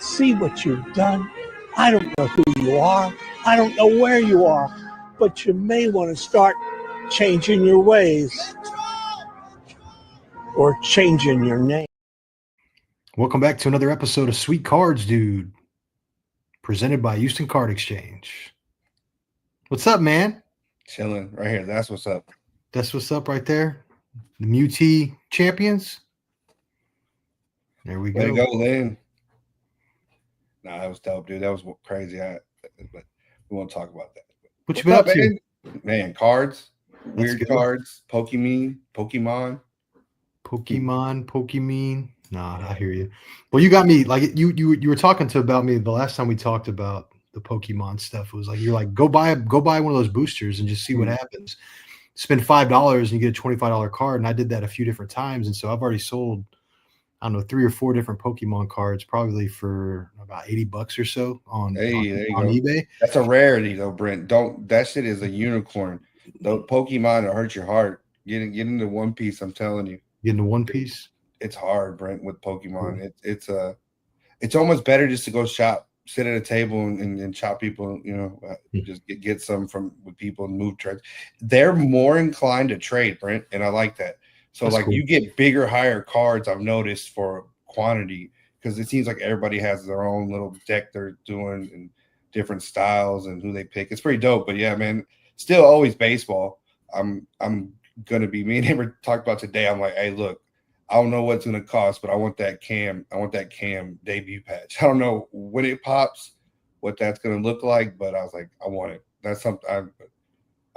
see what you've done. I don't know who you are. I don't know where you are, but you may want to start changing your ways or changing your name. Welcome back to another episode of Sweet Cards, Dude, presented by Houston Card Exchange. What's up, man? Chilling right here. That's what's up. That's what's up right there. The MUT champions. There we go. Way to go, Lynn. Nah, that was dope, dude. That was crazy. But we won't talk about that. What you been up to? Man, cards, That's weird good. cards, Pokemon. Nah, I hear you. Well, you got me like you were talking about me the last time we talked about the Pokemon stuff. It was like you're like go buy one of those boosters and just see what happens. Spend $5 and you get a $25 card, and I did that a few different times, and so I've already sold, I don't know, 3 or 4 different Pokemon cards, probably for about $80 or so on eBay. That's a rarity though, Brent. That shit is a unicorn. The Pokemon will hurt your heart. Get into One Piece, I'm telling you. Get into One Piece. It's hard, Brent, with Pokemon. It's almost better just to go shop, sit at a table and chop people, just get some with people and move trades. They're more inclined to trade, Brent, and I like that. So that's cool. You get bigger, higher cards, I've noticed, for quantity, because it seems like everybody has their own little deck they're doing and different styles and who they pick. It's pretty dope. But yeah, man, still always baseball. I'm gonna be, me and him were talked about today. I'm like, hey, look, I don't know what's gonna cost, but I want that Cam debut patch. I don't know when it pops, what that's gonna look like, but I was like, I want it. That's something I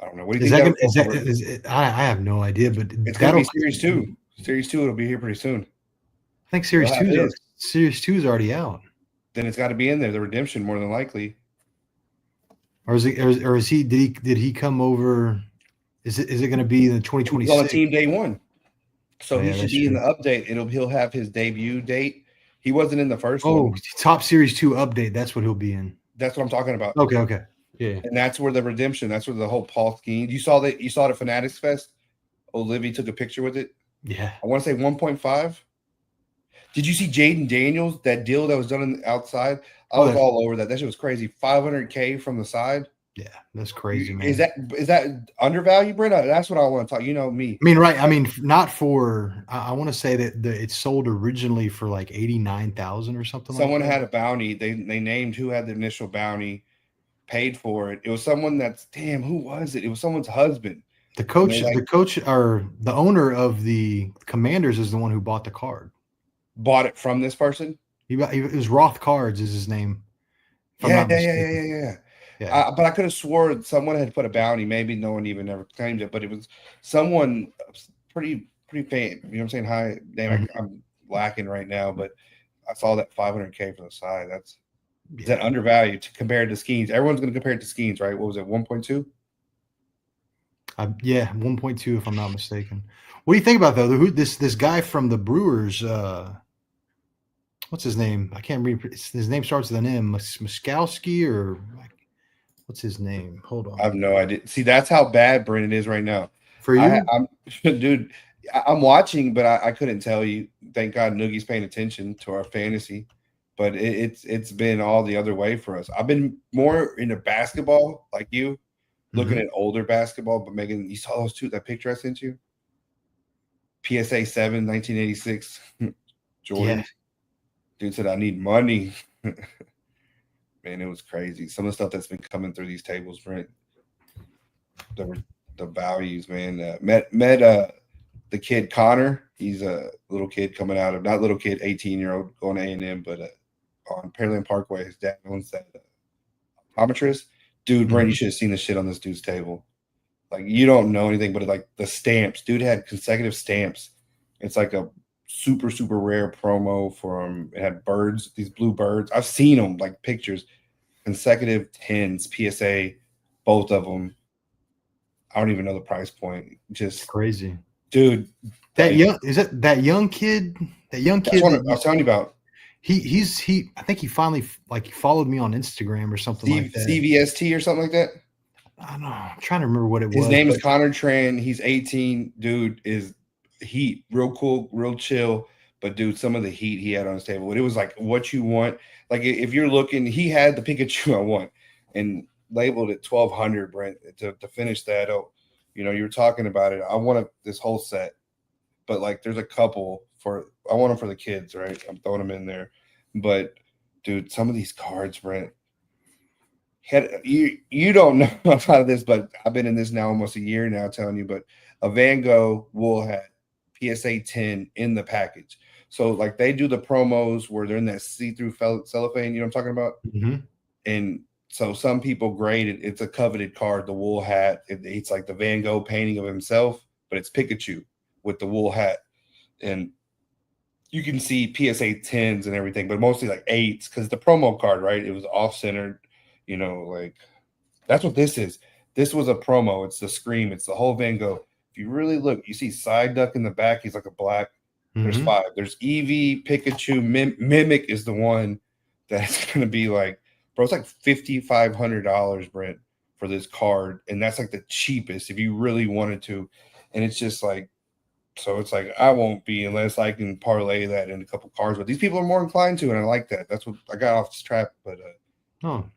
don't know. What do you think? I have no idea, but it's gonna be Series 2. Series 2 it'll be here pretty soon. I think Series 2 is already out. Then it's got to be in there. The redemption, more than likely. Or is he? Did he come over? Is it going to be in the 2026? He's on team day 1, so he should be in the update. He'll have his debut date. He wasn't in the first one. Oh, top Series 2 update. That's what he'll be in. That's what I'm talking about. Okay. Yeah. And that's where the redemption, that's where the whole Paul scheme. You saw it at Fanatics Fest. Olivia took a picture with it. Yeah. I want to say 1.5. Did you see Jaden Daniels, that deal that was done on the outside? I was all over that. That shit was crazy. $500K from the side. Yeah, that's crazy, man. Is that undervalued, Brent? That's what I want to talk. You know me. I mean, right. I mean, not for. I want to say that it sold originally for like 89,000 or something. Someone had a bounty. They named who had the initial bounty, paid for it. It was someone that's who was it? It was somemone's husband. The coach, or the owner of the Commanders is the one who bought the card. Bought it from this person. It was Roth Cards is his name. Yeah. But I could have swore someone had put a bounty. Maybe no one even ever claimed it, but it was someone pretty faint. You know what I'm saying? High name. I'm lacking right now, but I saw that $500K for the side. Is that undervalued compared to Skeens? Everyone's going to compare it to Skeens, right? What was it? 1.2. 1.2 if I'm not mistaken. What do you think about this guy from the Brewers? What's his name? I can't read. His name starts with an M. Muskowski or what's his name? Hold on. I have no idea. See, that's how bad Brennan is right now. For you, dude, I'm watching, but I couldn't tell you. Thank God Noogie's paying attention to our fantasy, but it's been all the other way for us. I've been more into basketball, like you, looking at older basketball. But Megan, you saw that picture I sent you? PSA 7, 1986, Jordan. Yeah. Dude said, I need money. Man, it was crazy. Some of the stuff that's been coming through these tables, Brent. The values, man. Met the kid Connor. He's a little kid coming out of, not little kid, 18-year-old going to A&M, but on Pearland Parkway, his dad owns that optometrist. Dude, Brent, you should have seen the shit on this dude's table. Like, you don't know anything, but like the stamps. Dude had consecutive stamps. It's like a super, super rare promo from, it had birds, these blue birds. I've seen them, like pictures, consecutive 10s, PSA, both of them. I don't even know the price point. Just crazy. Dude. That young kid? That young kid. That's what I was telling you about. I think he finally followed me on Instagram or something like that. CVST or something like that? I don't know. I'm trying to remember what it was. His name is Connor Tran. He's 18. Dude is heat. Real cool, real chill. But dude, some of the heat he had on his table, it was like what you want. Like if you're looking, he had the Pikachu I want and labeled it 1200, Brent, to finish that. Oh, you know, you were talking about it. I wanted this whole set, but like there's a couple I want them for the kids, right? I'm throwing them in there. But dude, some of these cards, Brent, you don't know a lot of this, but I've been in this now almost a year now telling you, but a Van Gogh wool hat PSA 10 in the package. So like they do the promos where they're in that see-through cellophane, you know what I'm talking about? Mm-hmm. And so some people grade it. It's a coveted card, the wool hat. It's like the Van Gogh painting of himself, but it's Pikachu with the wool hat. And you can see PSA 10s and everything, but mostly like 8s because the promo card, right? It was off-centered, you know, like that's what this is. This was a promo. It's the Scream. It's the whole Van Gogh. If you really look, you see Psyduck in the back. He's like a black. There's 5. There's Eevee, Pikachu, Mimic is the one that's going to be like, bro, it's like $5,500, Brent, for this card. And that's like the cheapest if you really wanted to. And it's just like, so it's like, I won't be unless I can parlay that in a couple cards. But these people are more inclined to, and I like that. That's what I got off this trap. But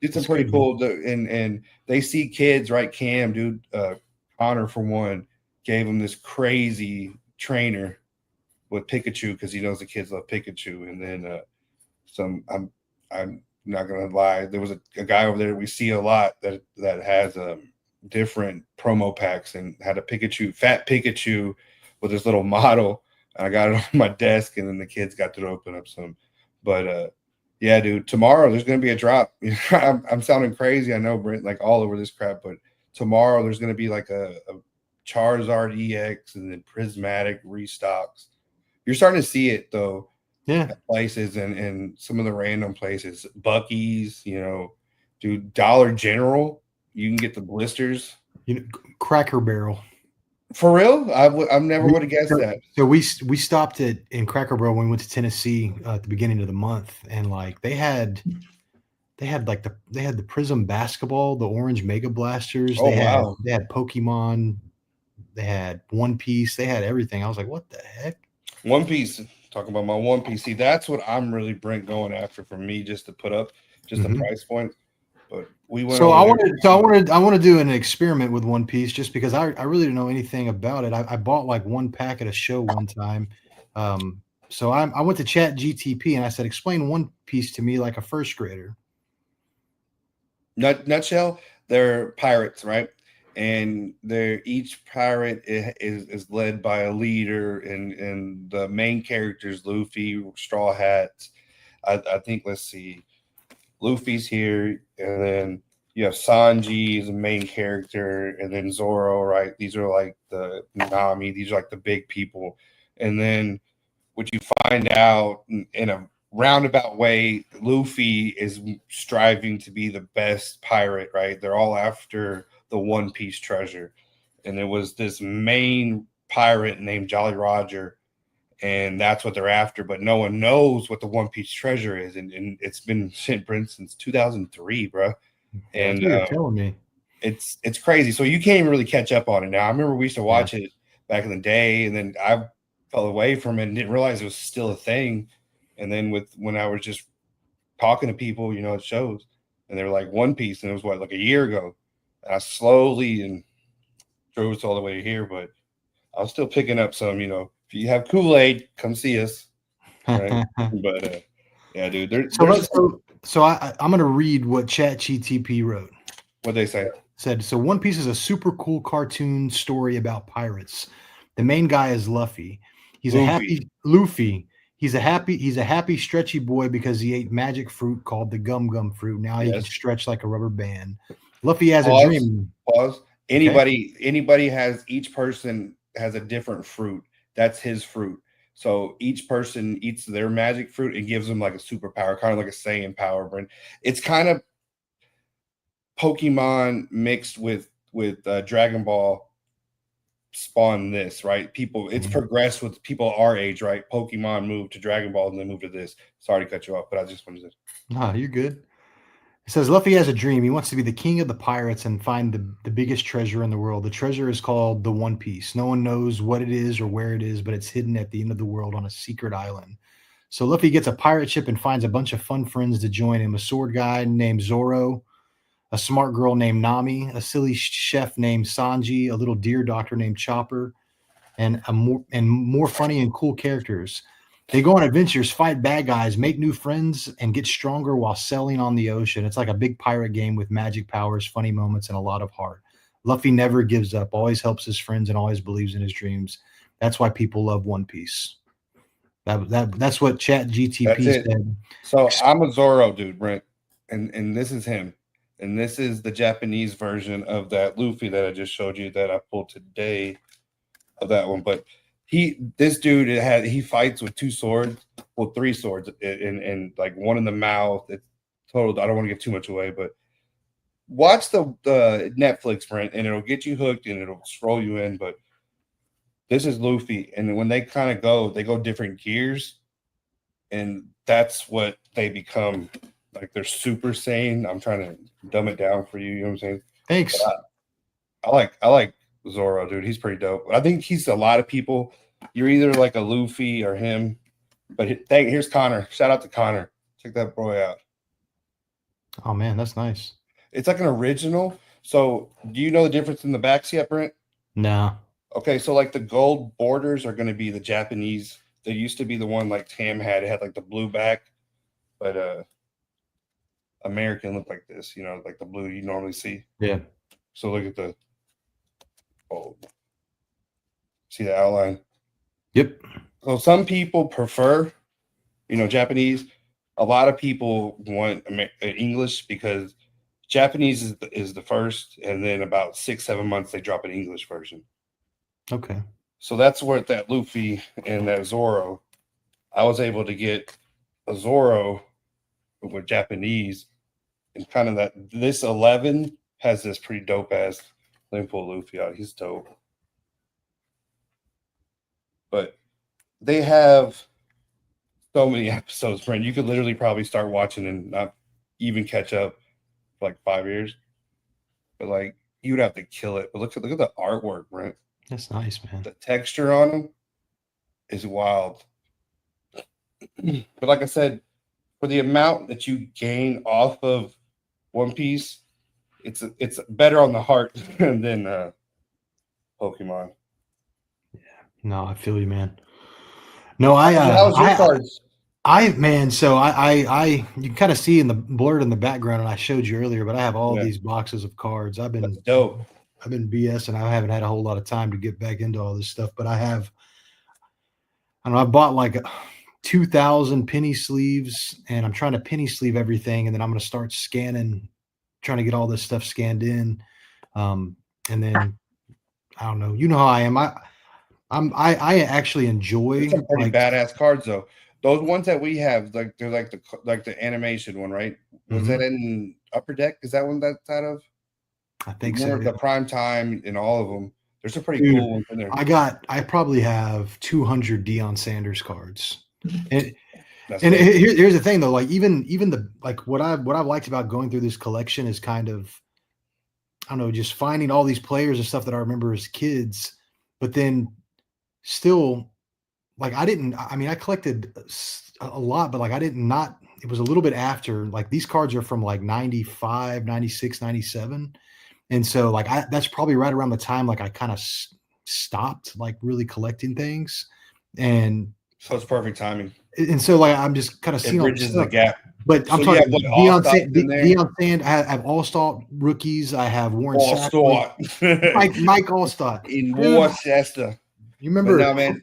it's a pretty cool. And they see kids, right? Cam, dude, Connor, for one, gave him this crazy trainer with Pikachu because he knows the kids love Pikachu. And then I'm not gonna lie, there was a guy over there we see a lot that has different promo packs and had a fat Pikachu with this little model. And I got it on my desk, and then the kids got to open up some. But yeah, dude, tomorrow there's gonna be a drop. I'm sounding crazy, I know, Brent, like all over this crap, but tomorrow there's gonna be like a Charizard EX and then prismatic restocks. You're starting to see it though, at places and some of the random places. Bucky's, you know, dude, Dollar General, you can get the blisters. You know, Cracker Barrel. For real? I never would have guessed that. So we stopped in Cracker Barrel when we went to Tennessee at the beginning of the month, and like they had the Prism basketball, the orange Mega Blasters. Oh, wow. They had Pokemon, they had One Piece, they had everything. I was like, what the heck? One Piece. Talking about my One Piece. See, that's what I'm really going after for me, just to put up just the price point. But we went. So I want to do an experiment with One Piece just because I really didn't know anything about it. I bought like one pack at a show one time. So I went to Chat GTP and I said, explain One Piece to me like a first grader. Nutshell, they're pirates, right? And each pirate is led by a leader, and the main characters, Luffy, Straw Hats. I think, let's see, Luffy's here, and then you have Sanji as the main character, and then Zoro, right? These are like the Nami, these are like the big people. And then what you find out in a roundabout way, Luffy is striving to be the best pirate, right? They're all after the One Piece treasure. And there was this main pirate named Jolly Roger, and that's what they're after, but no one knows what the One Piece treasure is. And it's been since 2003, bro. And you're telling me. It's crazy. So you can't even really catch up on it now. I remember we used to watch it back in the day, and then I fell away from it and didn't realize it was still a thing. And then when I was just talking to people, you know, at shows, and they were like One Piece, and it was like a year ago. And I slowly and drove us all the way here, but I was still picking up some, you know, if you have Kool-Aid, come see us. Right? But yeah, dude. So I'm going to read what ChatGTP wrote. What they say? Said, so One Piece is a super cool cartoon story about pirates. The main guy is Luffy. He's Luffy. He's a happy, stretchy boy because he ate magic fruit called the gum fruit. Now he can stretch like a rubber band. Luffy has a dream. Pause. Anybody each person has a different fruit. That's his fruit. So each person eats their magic fruit and gives them like a superpower, kind of like a Saiyan power. Brent. It's kind of Pokemon mixed with Dragon Ball spawn this, right? It's progressed with people our age, right? Pokemon moved to Dragon Ball and then moved to this. Sorry to cut you off, but I just wanted to. Nah, you're good. It says Luffy has a dream. He wants to be the king of the pirates and find the biggest treasure in the world. The treasure is called the One Piece. No one knows what it is or where it is, but it's hidden at the end of the world on a secret island. So Luffy gets a pirate ship and finds a bunch of fun friends to join him. A sword guy named Zoro, a smart girl named Nami, a silly chef named Sanji, a little deer doctor named Chopper, and more funny and cool characters. They go on adventures, fight bad guys, make new friends, and get stronger while sailing on the ocean. It's like a big pirate game with magic powers, funny moments, and a lot of heart. Luffy never gives up, always helps his friends, and always believes in his dreams. That's why people love One Piece. That's what Chat GTP said. So I'm a Zoro dude, Brent, and this is him. And this is the Japanese version of that Luffy that I just showed you that I pulled today of that one. But this dude he fights with 2 swords, well, 3 swords, and like one in the mouth. It's total. I don't want to give too much away, but watch the Netflix, Brent, and it'll get you hooked and it'll scroll you in. But this is Luffy, and when they kind of they go different gears, and that's what they become. Like they're Super Saiyan. I'm trying to dumb it down for you. You know what I'm saying? Thanks. I like Zoro, dude. He's pretty dope. I think he's a lot of people. You're either like a Luffy or him. But here's Connor. Shout out to Connor. Check that boy out. Oh man, that's nice. It's like an original. So do you know the difference in the backs yet, Brent? No. Okay, so like the gold borders are going to be the Japanese. There used to be the one like Tam had. It had like the blue back, but American looked like this, like the blue you normally see. Yeah. So look at see the outline? Yep. So some people prefer, Japanese. A lot of people want English because Japanese is the first, and then about 6-7 months they drop an English version. Okay. So that's where that Luffy and that Zoro, I was able to get a Zoro with Japanese. And kind of this 11 has this pretty dope ass. Let me pull Luffy out. He's dope. But they have so many episodes, Brent. You could literally probably start watching and not even catch up for like 5 years. But like you would have to kill it. But look at the artwork, Brent. That's nice, man. The texture on them is wild. But like I said, for the amount that you gain off of One Piece, it's better on the heart than Pokemon. Yeah. No, I feel you, man. No, how's your cards? So you can kind of see in the blurred in the background, and I showed you earlier, but I have all these boxes of cards. That's dope. I've been BS, and I haven't had a whole lot of time to get back into all this stuff, but I bought like 2,000 penny sleeves, and I'm trying to penny sleeve everything, and then I'm going to start trying to get all this stuff scanned in. And then I don't know, you know how I am. I actually enjoy some pretty badass cards though. Those ones that we have, like they're like the animation one, right? Was that in Upper Deck? Is that one that's out of? I think so. The Prime Time in all of them. There's some pretty cool ones in there. I probably have 200 Deion Sanders cards. And here's the thing though, like even the like what I've liked about going through this collection is kind of, I don't know, just finding all these players and stuff that I remember as kids, but then still like I collected a lot, but like it was a little bit after, like these cards are from like 95, 96, 97. And so like that's probably right around the time like I kind of stopped like really collecting things. And so it's perfect timing. And so like I'm just kind of seeing all bridges the gap. But I'm talking Deion Sand. I have All-Star rookies. I have Warren Sapp, Mike Allstott in Worcester. You remember? No, man.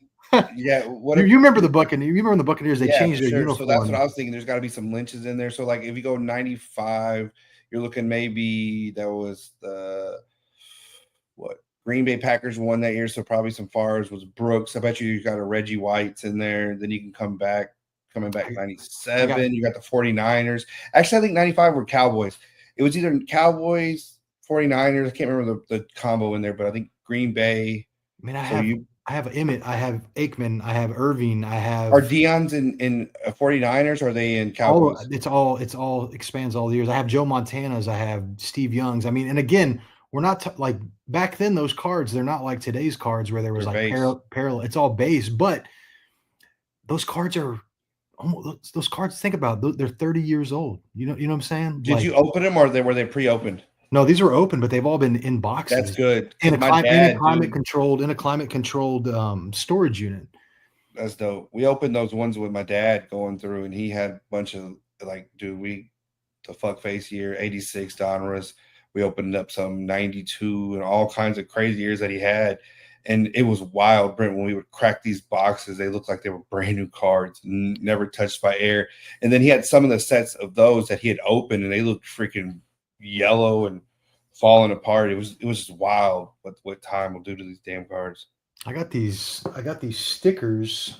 Yeah. You remember the Buccaneers? You remember the Buccaneers? They changed their uniform. So that's what I was thinking. There's got to be some Lynches in there. So like if you go 95, you're looking maybe that was the Green Bay Packers won that year. So probably some Favres was Brooks. I bet you got a Reggie White's in there. Then you can coming back 97. You got the 49ers. Actually, I think 95 were Cowboys. It was either Cowboys, 49ers. I can't remember the combo in there, but I think Green Bay. I mean, I have Emmett, I have Aikman, I have Irving, I have Are Dion's in 49ers? Or are they in Cowboys? it's all expands all the years. I have Joe Montana's, I have Steve Young's. I mean, and again, we're not like back then. Those cards, they're not like today's cards where there was They're like base. parallel. It's all base, but those cards are almost those cards. Think about it, they're 30 years old. You know what I'm saying? Did you open them, or were they pre-opened? No, these were open, but they've all been in boxes. That's good. In a My dad, climate controlled storage unit. That's dope. We opened those ones with my dad going through, and he had a bunch of the fuck face year 86 Donruss. We opened up some 92 and all kinds of crazy years that he had. And it was wild, Brent, when we would crack these boxes. They looked like they were brand new cards, never touched by air. And then he had some of the sets of those that he had opened, and they looked freaking yellow and falling apart. It was just wild what time will do to these damn cards. I got these stickers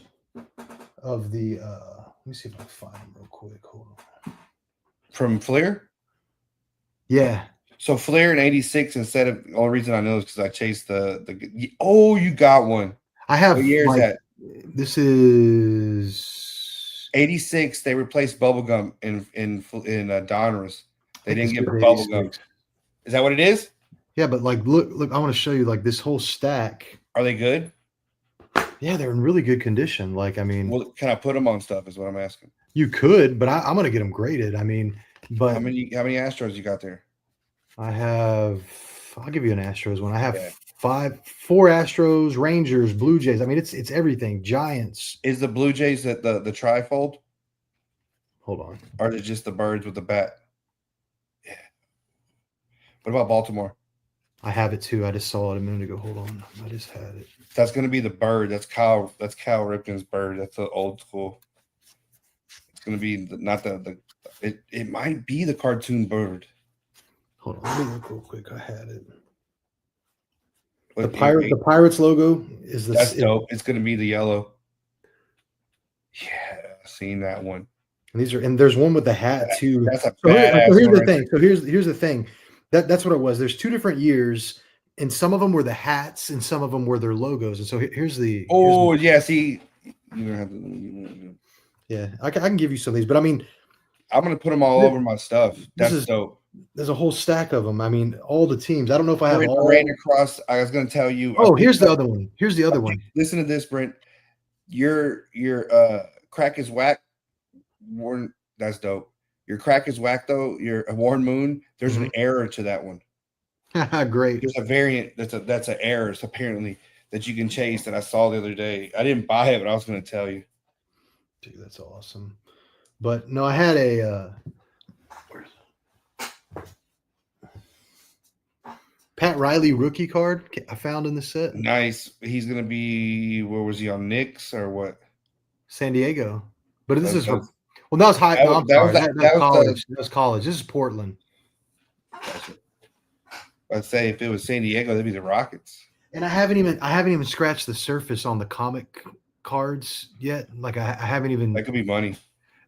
of the let me see if I can find them real quick. Hold on. From Fleer? Yeah. So Fleer in 86 instead of the only reason I know is because I chased the oh, you got one. I have what year is that? This is 86. They replaced bubblegum in Donruss. They didn't give bubblegum. Is that what it is? Yeah, but like look, I want to show you like this whole stack. Are they good? Yeah, they're in really good condition. Like, I mean, well, can I put them on stuff? Is what I'm asking. You could, but I'm gonna get them graded. I mean, but how many Astros you got there? I'll give you an Astros one. I have 4 Astros, Rangers, Blue Jays. I mean, it's everything. Giants. Is the Blue Jays the trifold? Hold on. Or is it just the birds with the bat? Yeah. What about Baltimore? I have it too. I just saw it a minute ago. Hold on. I just had it. That's going to be the bird. That's Cal Ripken's bird. That's the old school. It's going to be it might be the cartoon bird. Hold on. Let me look real quick. I had it. The Pirates logo is the. That's dope. It's going to be the yellow. Yeah, I've seen that one. And there's one with the hat too. That's a badass so here's one the thing. So here's the thing. That's what it was. There's 2 different years, and some of them were the hats, and some of them were their logos. And so here's the. Yeah. See, you don't have to. Yeah, I can give you some of these, but I mean, I'm gonna put them all over my stuff. That's dope. There's a whole stack of them. I mean, all the teams. I don't know if I have all. Ran across. I was gonna tell you. Oh, here's the other one. Here's the other one. Listen to this, Brent. Your crack is whack. Warren, that's dope. Your crack is whack though. Your Warren Moon. There's an error to that one. Great. There's a variant that's an error apparently that you can chase that I saw the other day. I didn't buy it, but I was going to tell you. Dude, that's awesome. But no, I had a Pat Riley rookie card I found in the set. Nice. He's going to be, where was he, on Knicks or what? San Diego. But this is for, well, that was high. That was college. This is Portland. I'd say if it was San Diego, that'd be the Rockets. And I haven't even scratched the surface on the comic cards yet. Like I haven't even. That could be money.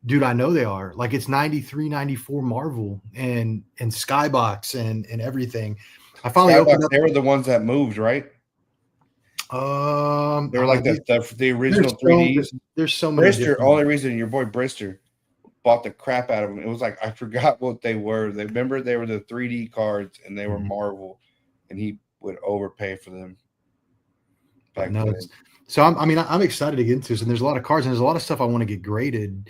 Dude, I know they are. Like it's 93, 94 Marvel and Skybox and everything. I finally opened up. They were the ones that moved, right? They were like the original 3Ds. There's so many. Brister, only reason your boy Brister bought the crap out of them. It was like I forgot what they were. Remember they were the 3D cards and they were Marvel, and he would overpay for them. So I'm excited to get into this, and there's a lot of cards and there's a lot of stuff I want to get graded,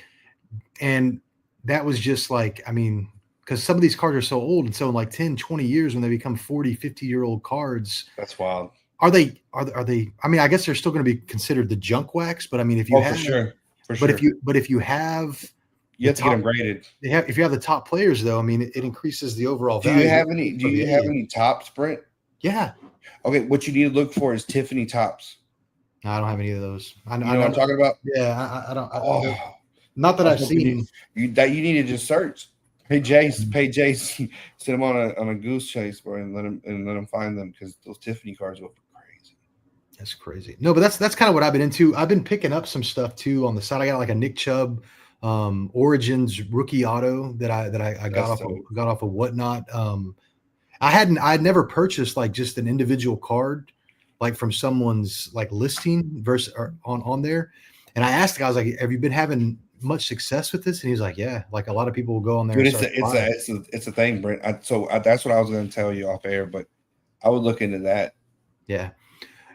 and that was just like, I mean, because some of these cards are so old, and so in like 10, 20 years when they become 40, 50-year-old cards, that's wild. Are they? I mean, I guess they're still going to be considered the junk wax, but I mean, if you have, for sure. If you have, you have to get them graded. If you have the top players, though, I mean, it increases the overall value. Do you have any tops, Brent? Yeah. Okay, what you need to look for is Tiffany tops. No, I don't have any of those. I know what I'm talking about? Yeah, I don't. Not that I've seen. You need to just search. Pay Jace, send him on a goose chase, bro, and let him find them, because those Tiffany cards will be crazy. That's crazy. No, but that's kind of what I've been into. I've been picking up some stuff too on the side. I got like a Nick Chubb Origins rookie auto that I got off of Whatnot. I'd never purchased like just an individual card like from someone's like listing versus or on there. And I asked the guy, I was like, have you been having much success with this? And he's like, yeah, like a lot of people will go on there. Dude, and it's a thing, Brent. That's what I was going to tell you off air, but I would look into that. Yeah.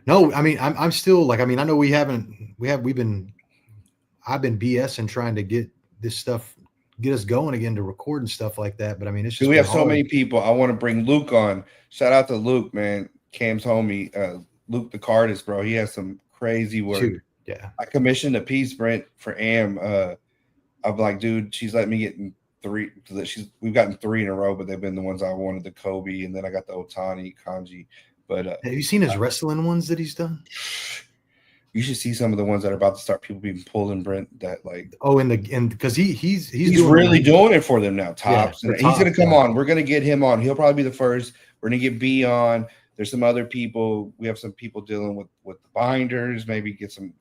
No, I mean, I'm still like, I mean, I know I've been BSing trying to get this stuff, get us going again to record and stuff like that. But I mean, it's just we have so many people. I want to bring Luke on. Shout out to Luke, man. Cam's homie, Luke the Cardist, bro. He has some crazy work. Dude, yeah. I commissioned a piece, Brent, for Am. I'm like, dude, she's let me get in 3. We've gotten 3 in a row, but they've been the ones I wanted, the Kobe, and then I got the Otani, Kanji. But have you seen his wrestling ones that he's done? You should see some of the ones that are about to start. People being pulled in, Brent. That like because he's really doing it for them now. Tops. Yeah, he's gonna come on. We're gonna get him on. He'll probably be the first. We're gonna get B on. There's some other people. We have some people dealing with the binders. Maybe get some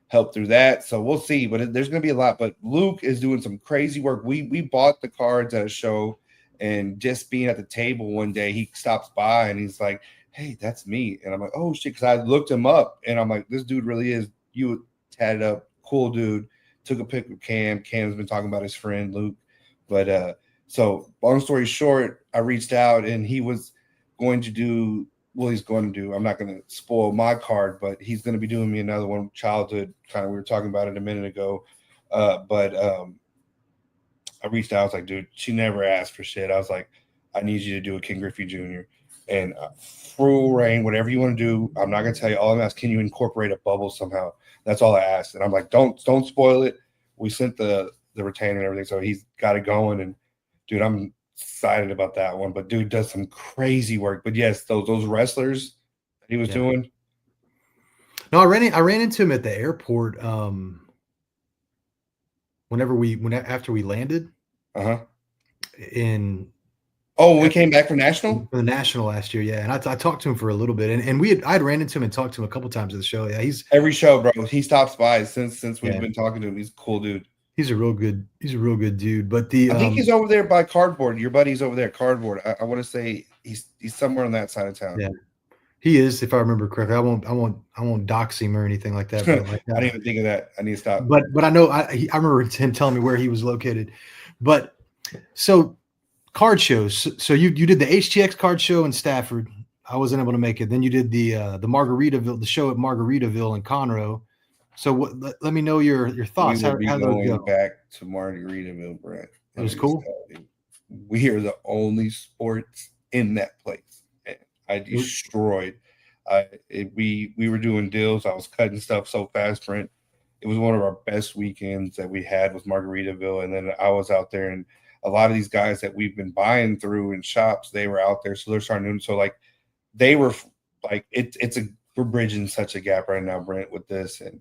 help through that. So we'll see. But there's gonna be a lot. But Luke is doing some crazy work. We bought the cards at a show, and just being at the table one day, he stops by and he's like, hey, that's me. And I'm like, oh shit, because I looked him up and I'm like, this dude really is you tatted up, cool dude. Took a pic with Cam. Cam's been talking about his friend Luke. But so long story short, I reached out and he was going to do he's going to do, I'm not going to spoil my card, but he's going to be doing me another one, childhood kind of, we were talking about it a minute ago. But I reached out, I was like, dude, she never asked for shit. I was like, I need you to do a King Griffey Jr. And full reign, whatever you want to do. I'm not going to tell you. All I'm asking, can you incorporate a bubble somehow? That's all I asked. And I'm like, don't spoil it. We sent the retainer and everything, so he's got it going. And dude, I'm excited about that one. But dude does some crazy work. But yes, those wrestlers that he was doing. No, I ran into him at the airport. After we landed. We came back for national? For the national last year, yeah. And I talked to him for a little bit, and I'd ran into him and talked to him a couple times at the show. Yeah, he's every show, bro. He stops by since we've been talking to him. He's a cool dude. He's a real good dude. But I think he's over there by Cardboard. Your buddy's over there, Cardboard. I want to say he's somewhere on that side of town. Yeah, he is, if I remember correctly. I won't dox him or anything like that. But like that. I didn't even think of that. I need to stop. But I know I remember him telling me where he was located. But so. Card shows. So you did the HTX card show in Stafford. I wasn't able to make it. Then you did the Margaritaville, the show at Margaritaville in Conroe. So let me know your thoughts. We will be going back to Margaritaville, Brent. It was cool. We are the only sports in that place. I destroyed. We were doing deals. I was cutting stuff so fast, Brent. It was one of our best weekends that we had with Margaritaville. And then I was out there, and a lot of these guys that we've been buying through in shops, they were out there. So they're starting to, so like they were like, we're bridging such a gap right now, Brent, with this. And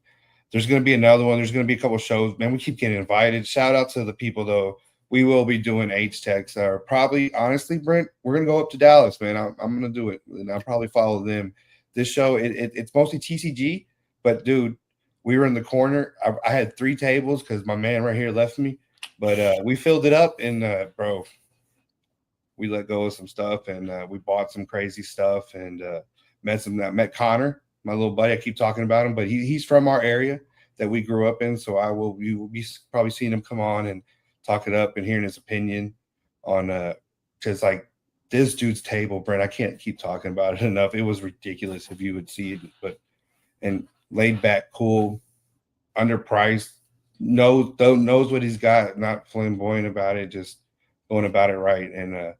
there's going to be another one. There's going to be a couple shows, man. We keep getting invited. Shout out to the people though. We will be doing H-Techs or probably, honestly, Brent, we're going to go up to Dallas, man. I'm going to do it. And I'll probably follow them. This show, it's mostly TCG, but dude, we were in the corner. I had 3 tables because my man right here left me. But we filled it up, and bro, we let go of some stuff, and we bought some crazy stuff, and met Connor, my little buddy. I keep talking about him, but he's from our area that we grew up in. So you will be probably seeing him come on and talk it up and hearing his opinion on because like this dude's table, Brent. I can't keep talking about it enough. It was ridiculous if you would see it, and laid back, cool, underpriced. Knows what he's got, not flamboyant about it, just going about it right, and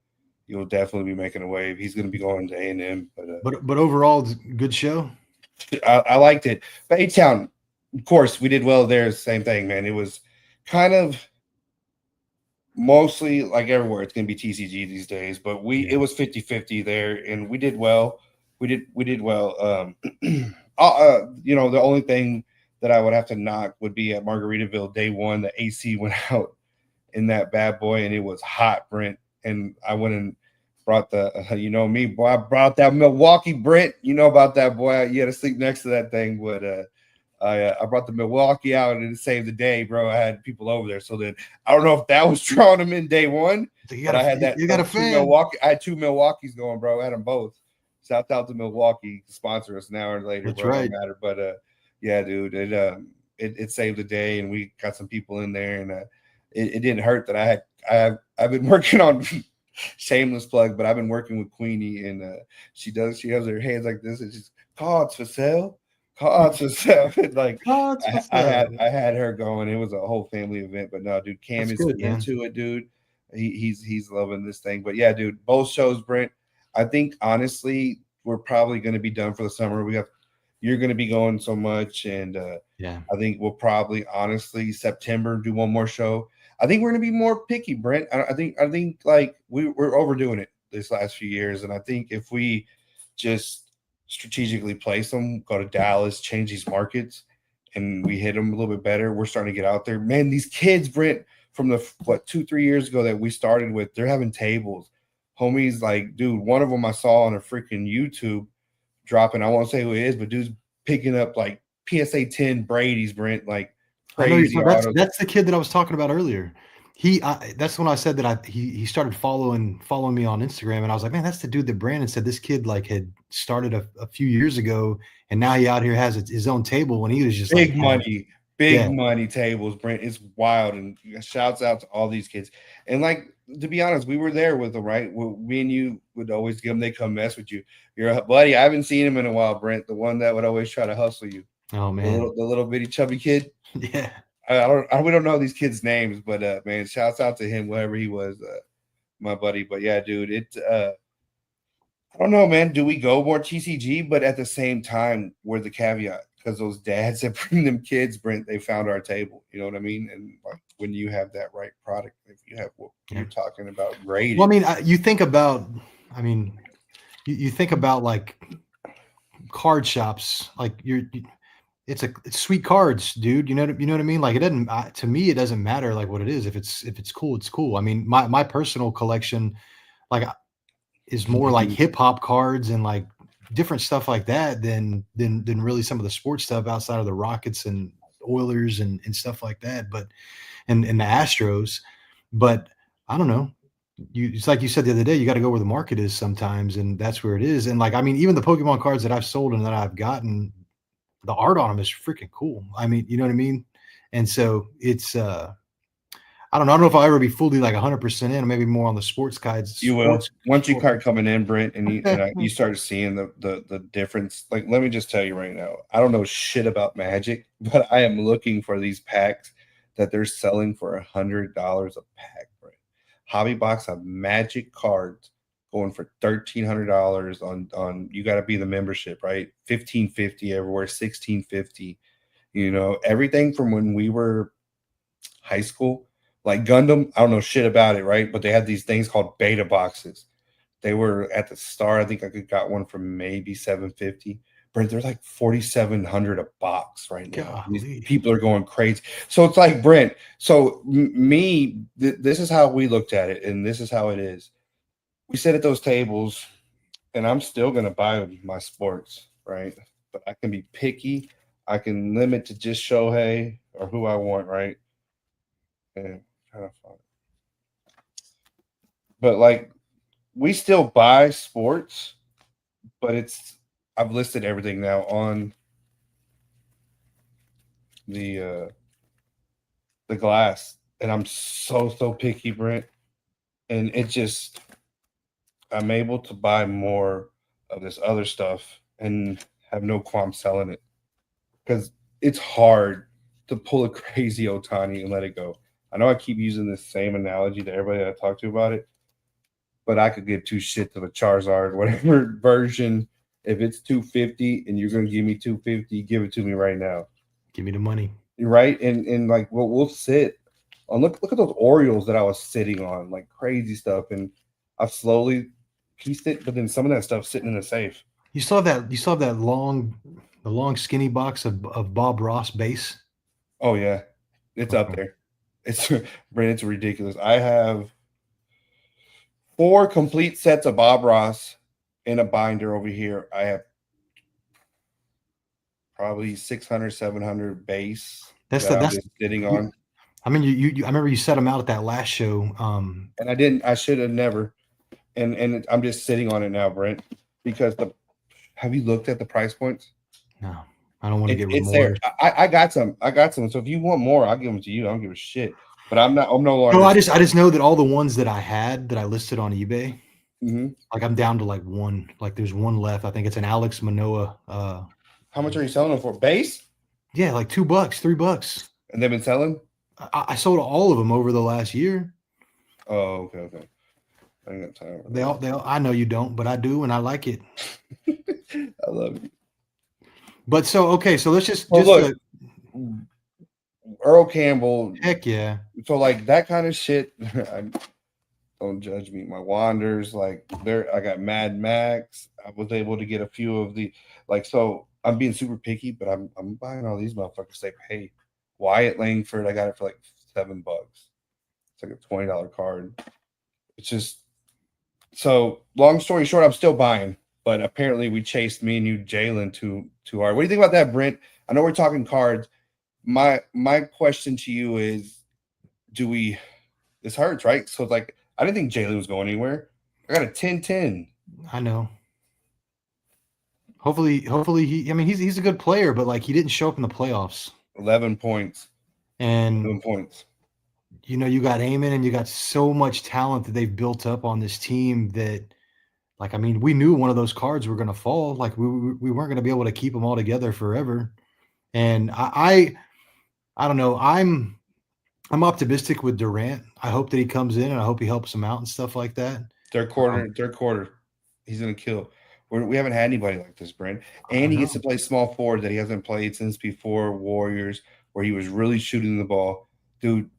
you'll definitely be making a wave. He's going to be going to A&M, but overall, it's a good show. I liked it. But A-Town, of course, we did well there. Same thing, man. It was kind of mostly like everywhere. It's going to be TCG these days, but it was 50-50 there, and we did well. We did well. The only thing that I would have to knock would be at Margaritaville day one. The AC went out in that bad boy, and it was hot, Brent. And I went and brought me, boy. I brought that Milwaukee, Brent. You know about that, boy. You had to sleep next to that thing, but I brought the Milwaukee out and it saved the day, bro. I had people over there, so then I don't know if that was drawing them in day one. But I had that. You got a fan. I had 2 Milwaukees going, bro. I had them both. Shout out to Milwaukee, sponsor us now or later, That's bro. right. It don't matter. But yeah, dude, it saved the day, and we got some people in there, and it didn't hurt that I've been working on shameless plug, but I've been working with Queenie, and she has her hands like this, and she's cards for sale, cards for sale. Like Cards for sale. I had her going. It was a whole family event, but no, dude, Cam That's is good, man. into it, dude. He's loving this thing. But yeah, dude, both shows, Brent. I think honestly, we're probably going to be done for the summer. You're going to be going so much, and Yeah. I think we'll probably honestly September do one more show. I think we're going to be more picky, Brent. I think like we're overdoing it this last few years, and I think if we just strategically place them, go to Dallas, change these markets, and we hit them a little bit better, we're starting to get out there. Man, these kids, Brent, from the 2-3 years ago that we started with, they're having tables. Homies, like, dude, one of them I saw on a freaking YouTube dropping. I won't say who it is, but dude's picking up like PSA 10 Brady's, Brent, like crazy. That's the kid that I was talking about earlier. That's when I said that he started following me on Instagram, and I was like, man, that's the dude that Brandon said this kid like had started a few years ago, and now he out here has his own table when he was just big like, money. Big money tables, Brent. It's wild, and shouts out to all these kids. And like, to be honest, we were there with them, right? Me and you would always give them. They come mess with you. You're a buddy. I haven't seen him in a while, Brent. The one that would always try to hustle you. Oh man, the little bitty chubby kid. Yeah. We don't know these kids' names, but man, shouts out to him, wherever he was, my buddy. But yeah, dude, I don't know, man. Do we go more TCG? But at the same time, we're the caveat, because those dads that bring them kids, Brent, they found our table. You know what I mean? And like, when you have that right product, if you have what you're talking about, great. Well, I mean, you think about like card shops, like it's sweet cards, dude. You know what I mean? Like, it doesn't to me, it doesn't matter like what it is. If it's cool, it's cool. I mean, my personal collection, like, is more like hip hop cards and like different stuff like that than really some of the sports stuff outside of the Rockets and Oilers and stuff like that. But and the Astros, but I don't know. It's like you said the other day, you got to go where the market is sometimes, and that's where it is. And like, I mean, even the Pokemon cards that I've sold and that I've gotten, the art on them is freaking cool. I mean, you know what I mean? And so it's I don't know if I'll ever be fully like 100% in, maybe more on the sports guides. You will. Once you start coming in, Brent, and you start seeing the difference. Like, let me just tell you right now, I don't know shit about Magic, but I am looking for these packs that they're selling for $100 a pack, Brent. Hobby Box of Magic cards going for $1,300 on. You got to be the membership, right? $1,550 everywhere, $1,650. You know, everything from when we were high school. Like Gundam, I don't know shit about it, right? But they had these things called beta boxes. They were at the start. I think I got one for maybe $750. Brent, they're like $4,700 a box right now. These people are going crazy. So it's like, Brent. So this is how we looked at it, and this is how it is. We sit at those tables, and I'm still gonna buy my sports, right? But I can be picky. I can limit to just Shohei or who I want, right? And kind of fun. But like, we still buy sports, but I've listed everything now on the glass, and I'm so picky, Brent. And it just, I'm able to buy more of this other stuff and have no qualm selling it, because it's hard to pull a crazy Ohtani and let it go. I know I keep using the same analogy to everybody that I talk to about it, but I could give two shits of a Charizard, whatever version. If it's $250 and you're going to give me $250, give it to me right now. Give me the money. Right? And like, we'll sit on, look at those Orioles that I was sitting on, like crazy stuff. And I've slowly pieced it, but then some of that stuff's sitting in the safe. You still have that long skinny box of Bob Ross base? Oh yeah. It's up there. It's ridiculous. I have 4 complete sets of Bob Ross in a binder over here. I have probably 600, 700 base that's just sitting on. I mean, I remember you set them out at that last show. And I didn't. I should have never. And I'm just sitting on it now, Brent. because have you looked at the price points? No, I don't want to get It's remorse. there. I got some. So if you want more, I'll give them to you. I don't give a shit. But I'm no longer. No, I just know that all the ones that I had that I listed on eBay, Mhm. like I'm down to like one. Like there's one left. I think it's an Alex Manoah. How much are you selling them for? Base? Yeah, like $2, $3. And they've been selling? I sold all of them over the last year. Oh, okay. I ain't got time. They all. I know you don't, but I do, and I like it. I love you. But so let's just look, Earl Campbell. Heck yeah. So like that kind of shit. Don't judge me. My Wanders, like I got Mad Max. I was able to get a few of the so I'm being super picky, but I'm buying all these motherfuckers. They pay. Wyatt Langford, I got it for like $7. It's like a $20 card. It's just so long story short, I'm still buying, but apparently we chased me and you, Jalen, too hard. What do you think about that, Brent? I know we're talking cards. My question to you is, this hurts, right? So it's like I didn't think Jalen was going anywhere. I got a 10-10. I know. Hopefully he's a good player, but like he didn't show up in the playoffs. 11 points. And 11 points. You know, you got Amon and you got so much talent that they've built up on this team that, like, I mean, we knew one of those cards were going to fall. Like, we weren't going to be able to keep them all together forever. And I don't know. I'm optimistic with Durant. I hope that he comes in and I hope he helps them out and stuff like that. Third quarter, he's going to kill. We haven't had anybody like this, Brent. And he gets to play small forward that he hasn't played since before Warriors, where he was really shooting the ball. Dude,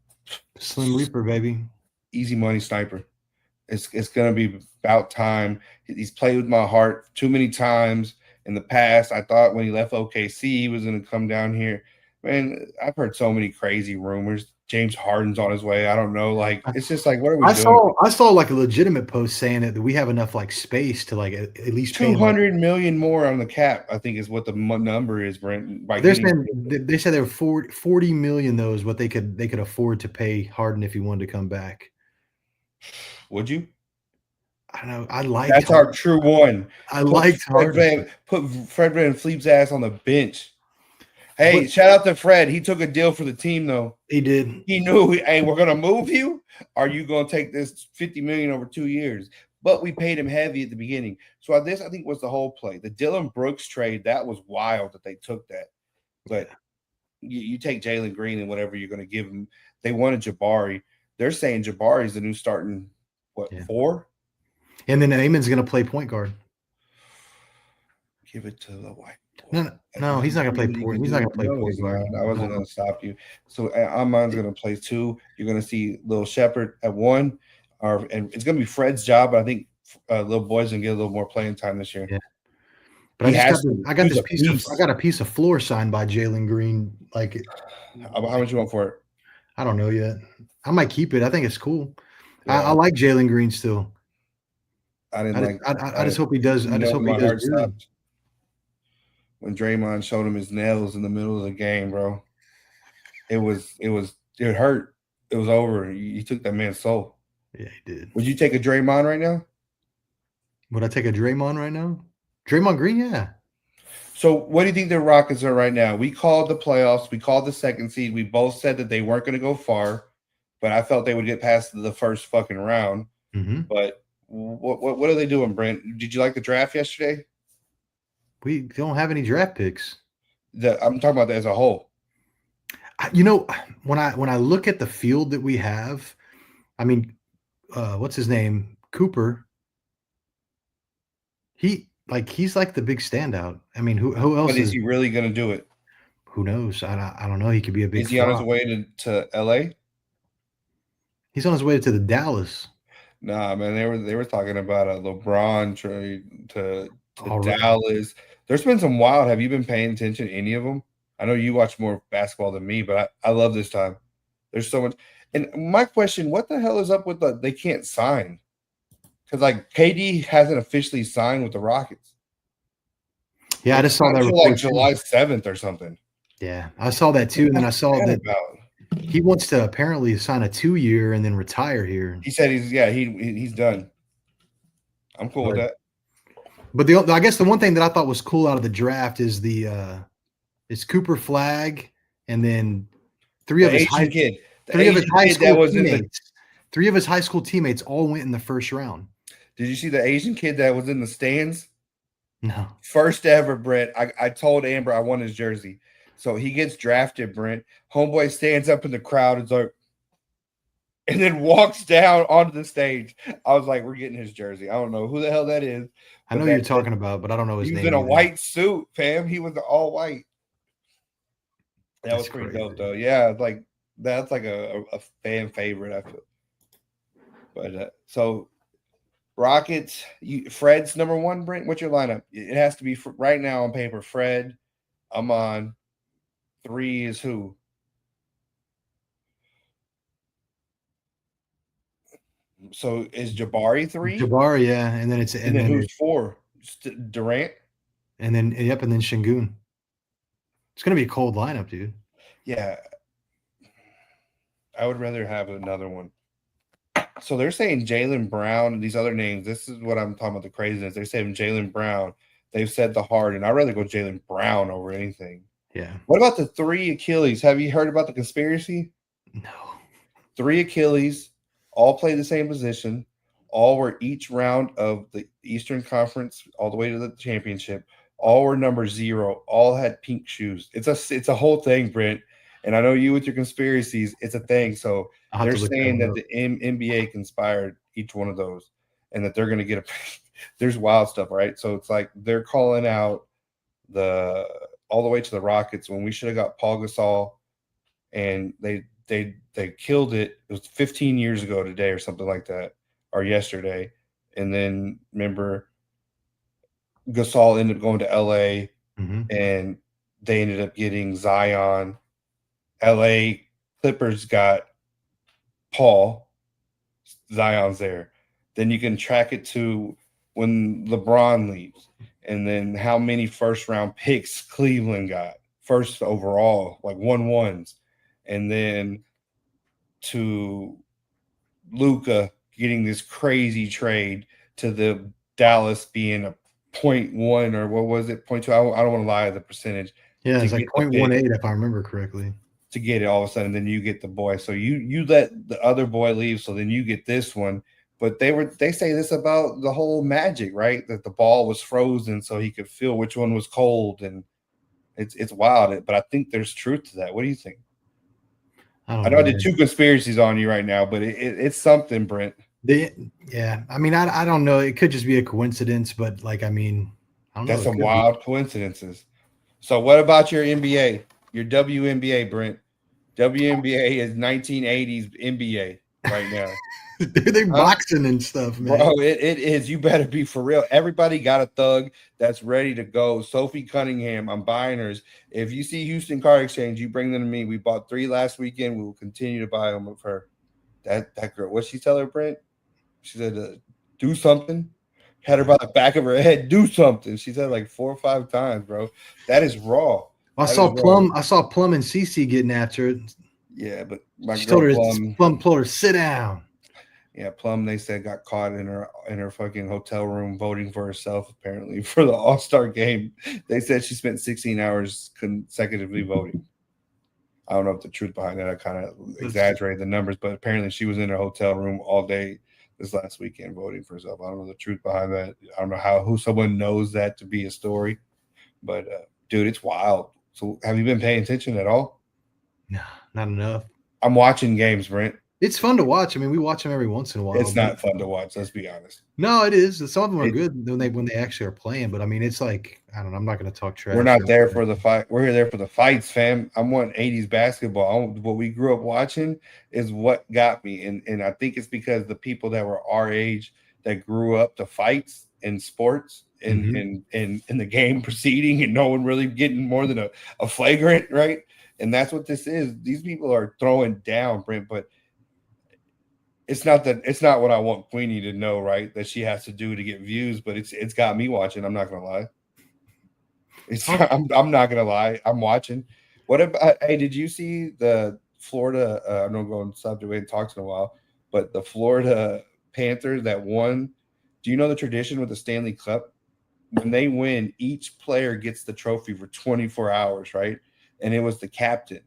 Slim Reaper, baby. Easy money sniper. It's going to be about time. He's played with my heart too many times in the past. I thought when he left OKC, he was going to come down here. Man, I've heard so many crazy rumors. James Harden's on his way. I don't know. Like, it's just like, what are we doing? I saw like a legitimate post saying that we have enough like space to like at least $200 million more on the cap, I think is what the number is, Brent. They said there were 40 million though is what they could afford to pay Harden if he wanted to come back. Would you? I don't know. I like that's Harden. Our true one. I liked Harden. Put Fred VanVleet's ass on the bench. Hey, shout out to Fred. He took a deal for the team, though. He did. He knew, hey, we're going to move you. Are you going to take this $50 million over 2 years? But we paid him heavy at the beginning. So this, I think, was the whole play. The Dylan Brooks trade, that was wild that they took that. But you take Jalen Green and whatever you're going to give him. They wanted Jabari. They're saying Jabari's the new starting, 4? And then Amon's going to play point guard. Give it to the white. No, he's not gonna play point. He's not gonna play point guard. I wasn't gonna stop you. So Amon's gonna play 2. You're gonna see Lil Shepherd at 1, and it's gonna be Fred's job. But I think Lil Boy's gonna get a little more playing time this year. Yeah. But I got a piece of floor signed by Jalen Green. Like, how much you want for it? I don't know yet. I might keep it. I think it's cool. Yeah. I like Jalen Green still. I just hope he does. I just hope he does good. When Draymond showed him his nails in the middle of the game, bro, it hurt. It was over. He took that man's soul. Yeah, he did. Would you take a Draymond right now? Would I take a Draymond right now? Draymond Green, yeah. So what do you think the Rockets are right now? We called the playoffs. We called the 2nd seed. We both said that they weren't going to go far, but I felt they would get past the first fucking round. Mm-hmm. But what are they doing, Brent? Did you like the draft yesterday? We don't have any draft picks. I'm talking about that as a whole. You know, when I look at the field that we have, I mean, what's his name? Cooper. He's like the big standout. I mean, who else? But is he really going to do it? Who knows? I don't know. He could be a big. Is he on his way to LA? He's on his way to the Dallas. Nah, man, they were talking about a LeBron trade to Dallas. There's been some wild. Have you been paying attention to any of them? I know you watch more basketball than me, but I love this time. There's so much. And my question, what the hell is up with they can't sign? Because like KD hasn't officially signed with the Rockets. Yeah, I just saw that like July 7th or something. Yeah, I saw that too. And then I saw that he wants to apparently sign a 2-year and then retire here. He said he's done. I'm cool with that. But I guess the one thing that I thought was cool out of the draft is is Cooper Flag, and then three The of his Asian kid. The three of his Asian high kid that school was in the. teammates. Three of his high school teammates all went in the first round. Did you see the Asian kid that was in the stands? No. First ever, Brent. I told Amber I want his jersey. So he gets drafted, Brent. Homeboy stands up in the crowd and like, and then walks down onto the stage. I was like, we're getting his jersey. I don't know who the hell that is. I know you're talking about, but I don't know his he name. He was in a either. white suit, fam. He was all white. That was pretty dope, though. Yeah, like that's like a fan favorite, I feel. But so Rockets, Fred's number one, Brent. What's your lineup? It has to be right now on paper. Fred, I'm on. 3 is who? So is Jabari 3? Jabari, yeah, and then and then who's 4? Durant. And then and then Şengün. It's gonna be a cold lineup, dude. Yeah, I would rather have another one. So they're saying Jaylen Brown and these other names. This is what I'm talking about, the craziness. They're saying Jaylen Brown. They've said the Harden. I'd rather go Jaylen Brown over anything. Yeah. What about the 3 Achilles? Have you heard about the conspiracy? No. 3 Achilles, all play the same position. All were each round of the Eastern Conference, all the way to the championship. All were number 0. All had pink shoes. It's a whole thing, Brent. And I know you with your conspiracies. It's a thing. So they're saying that the NBA conspired each one of those, and that they're going to get a. There's wild stuff, right? So it's like they're calling out all the way to the Rockets when we should have got Paul Gasol, and they killed it. It was 15 years ago today or something like that, or yesterday. And then remember, Gasol ended up going to LA, and they ended up getting Zion. LA Clippers got Paul. Zion's there. Then you can track it to when LeBron leaves, and then how many first-round picks Cleveland got, first overall, like 1-1s, and then to Luka getting this crazy trade to the Dallas being a 0.1 or what was it, 0.2? I don't want to lie, the percentage. Yeah, it's like 0.18 if I remember correctly. To get it all of a sudden, then you get the boy. So you let the other boy leave, so then you get this one. But they say this about the whole Magic, right? That the ball was frozen so he could feel which one was cold, and it's wild. But I think there's truth to that. What do you think? I know I did 2 conspiracies on you right now, but it's something, Brent. Yeah, I mean, I don't know. It could just be a coincidence, but like, I mean, I don't know. That's some wild coincidences. So what about your NBA? Your WNBA, Brent? WNBA is 1980s NBA right now. They're boxing and stuff, man. Bro, it is. You better be for real. Everybody got a thug that's ready to go. Sophie Cunningham, I'm buying hers. If you see Houston Car Exchange, you bring them to me. We bought 3 last weekend. We will continue to buy them of her. That girl, what'd she tell her, Brent? She said, do something. Had her by the back of her head, do something. She said like 4 or 5 times, bro. That is raw. I saw Plum and Cece getting after it. Yeah, but she told her Plum told her sit down. Yeah, Plum, they said, got caught in her fucking hotel room voting for herself, apparently, for the All-Star game. They said she spent 16 hours consecutively voting. I don't know if the truth behind that. I kind of exaggerated the numbers, but apparently she was in her hotel room all day this last weekend voting for herself. I don't know the truth behind that. I don't know who someone knows that to be a story. But, dude, it's wild. So have you been paying attention at all? No, not enough. I'm watching games, Brent. It's fun to watch. I mean, we watch them every once in a while. It's not fun to watch. Let's be honest. No, it is. Some of them are good when they actually are playing. But I mean, it's like, I don't know. I'm not going to talk trash. We're not there for the fight. We're there for the fights, fam. I'm wanting 80s basketball. What we grew up watching is what got me, and I think it's because the people that were our age that grew up to fights in sports and in the game proceeding, and no one really getting more than a flagrant, right? And that's what this is. These people are throwing down, Brent, but it's not what I want Queenie to know, right? That she has to do to get views, but it's got me watching. I'm not gonna lie. I'm not gonna lie. I'm watching. What about? Hey, did you see the Florida? I'm not going to subject. We haven't talked in a while, but the Florida Panthers that won. Do you know the tradition with the Stanley Cup when they win, each player gets the trophy for 24 hours, right? And it was the captain.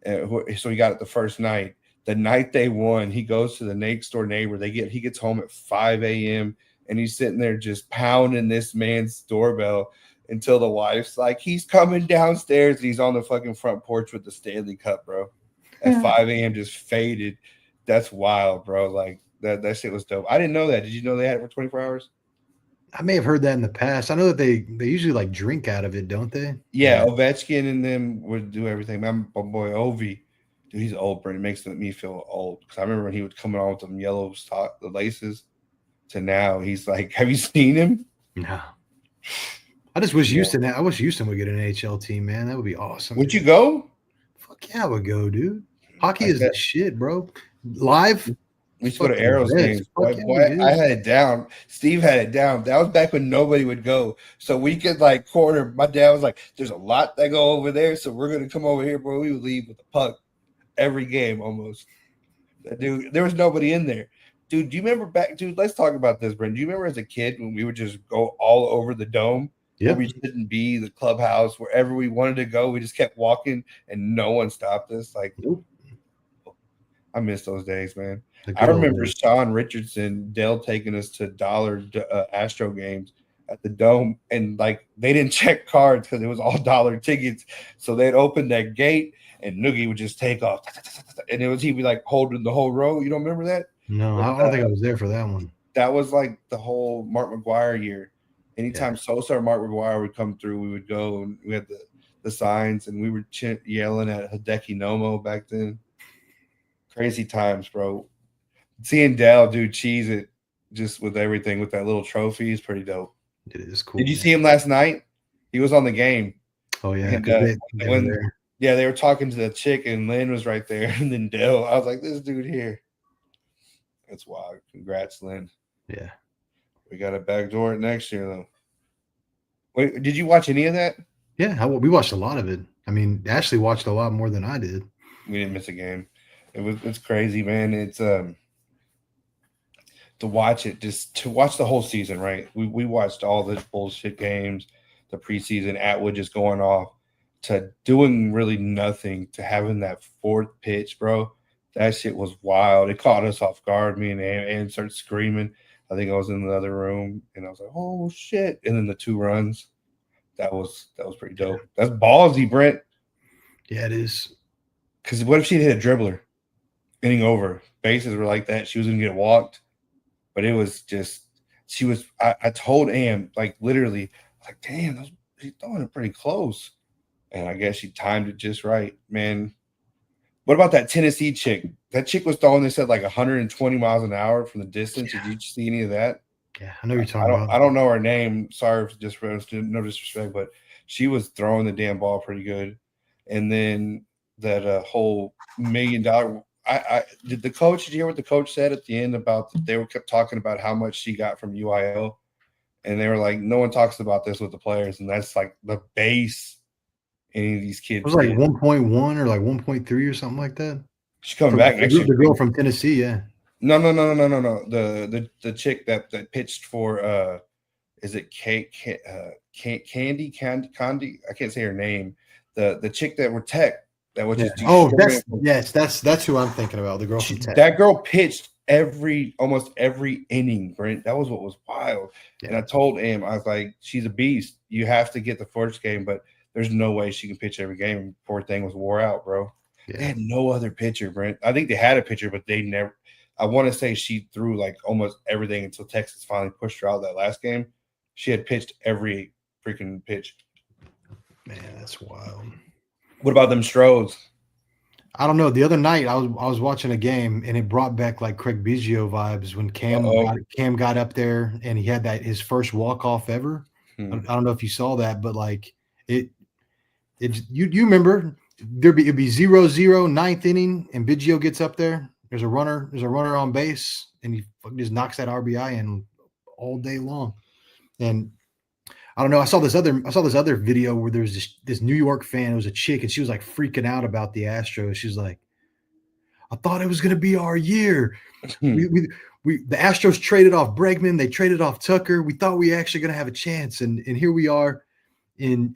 So he got it the first night. The night they won, he goes to the next door neighbor. He gets home at 5 a.m. and he's sitting there just pounding this man's doorbell until the wife's like, he's coming downstairs. And he's on the fucking front porch with the Stanley Cup, bro. At 5 a.m. just faded. That's wild, bro. Like that shit was dope. I didn't know that. Did you know they had it for 24 hours? I may have heard that in the past. I know that they usually like drink out of it, don't they? Yeah, Ovechkin and them would do everything. My boy Ovi, dude, he's old, but it makes me feel old. Because I remember when he would come on with them yellow the laces. To now, he's like, have you seen him? No. I just wish Houston. I wish Houston would get an NHL team, man. That would be awesome. Would you go? Fuck yeah, I would go, dude. Hockey is the shit, bro. Live. We used to go to Arrows games. Boy, I had it down. Steve had it down. That was back when nobody would go. So we could like corner. My dad was like, there's a lot that go over there. So we're going to come over here, bro. We would leave with the puck every game almost. Dude, there was nobody in there. Dude, do you remember back? Dude, let's talk about this, Brent. Do you remember as a kid when we would just go all over the dome? Yeah. We shouldn't be, the clubhouse, wherever we wanted to go. We just kept walking and no one stopped us. Like, nope. I miss those days, man. I remember Sean Richardson, Dell taking us to dollar Astro games at the Dome, and like they didn't check cards because it was all dollar tickets. So they'd open that gate, and Noogie would just take off, and he'd be like holding the whole row. You don't remember that? No, I don't think I was there for that one. That was like the whole Mark McGuire year. Anytime Sosa or Mark McGuire would come through, we would go, and we had the signs, and we were yelling at Hideki Nomo back then. Crazy times, bro. Seeing Dell do cheese it just with everything with that little trophy is pretty dope. It is cool. Did you see him last night? He was on the game. Oh yeah. And, they were talking to the chick and Lynn was right there. And then Dell, I was like, this dude here. That's wild. Congrats, Lynn. Yeah. We got to backdoor it next year though. Wait, did you watch any of that? Yeah, we watched a lot of it. I mean, Ashley watched a lot more than I did. We didn't miss a game. It's crazy, man. It's to watch it, just to watch the whole season, right? We watched all the bullshit games, the preseason, Atwood just going off, to doing really nothing, to having that fourth pitch, bro. That shit was wild. It caught us off guard. Me and Ann started screaming. I think I was in the other room, and I was like, oh shit. And then the 2 runs. That was pretty dope. That's ballsy, Brent. Yeah, it is. Because what if she hit a dribbler? Inning over. Bases were like that. She was going to get walked. But it was just, I told Am, like literally, like, damn, she's throwing it pretty close. And I guess she timed it just right, man. What about that Tennessee chick? That chick was throwing this at like 120 miles an hour from the distance. Yeah. Did you see any of that? Yeah, I know you're talking about. I don't know her name. Sorry for no disrespect, but she was throwing the damn ball pretty good. And then that whole $1 million. Did you hear what the coach said at the end about kept talking about how much she got from UIL, and they were like, no one talks about this with the players, and that's like the base any of these kids. It was like 1.1 or like 1.3 or something like that. She's coming back next year. The girl from Tennessee, yeah. No. The chick that pitched for is it Candy? I can't say her name. The chick that were Tech. That was just that's who I'm thinking about. The girl from Tech. That girl pitched almost every inning, Brent. That was what was wild. Yeah. And I told him, I was like, she's a beast. You have to get the first game, but there's no way she can pitch every game. Poor thing was wore out, bro. Yeah. They had no other pitcher, Brent. I think they had a pitcher, but they never. I want to say she threw like almost everything until Texas finally pushed her out that last game. She had pitched every freaking pitch. Man, that's wild. What about them Strohs? I don't know. The other night I was watching a game and it brought back like Craig Biggio vibes when Cam got up there and he had his first walk-off ever. I don't know if you saw that, but like you remember it'd be 0-0 ninth inning and Biggio gets up there. There's a runner on base and he just knocks that RBI in all day long. And I don't know. I saw this other video where there was this New York fan. It was a chick, and she was like freaking out about the Astros. She's like, I thought it was going to be our year. The Astros traded off Bregman. They traded off Tucker. We thought we were actually going to have a chance, and here we are in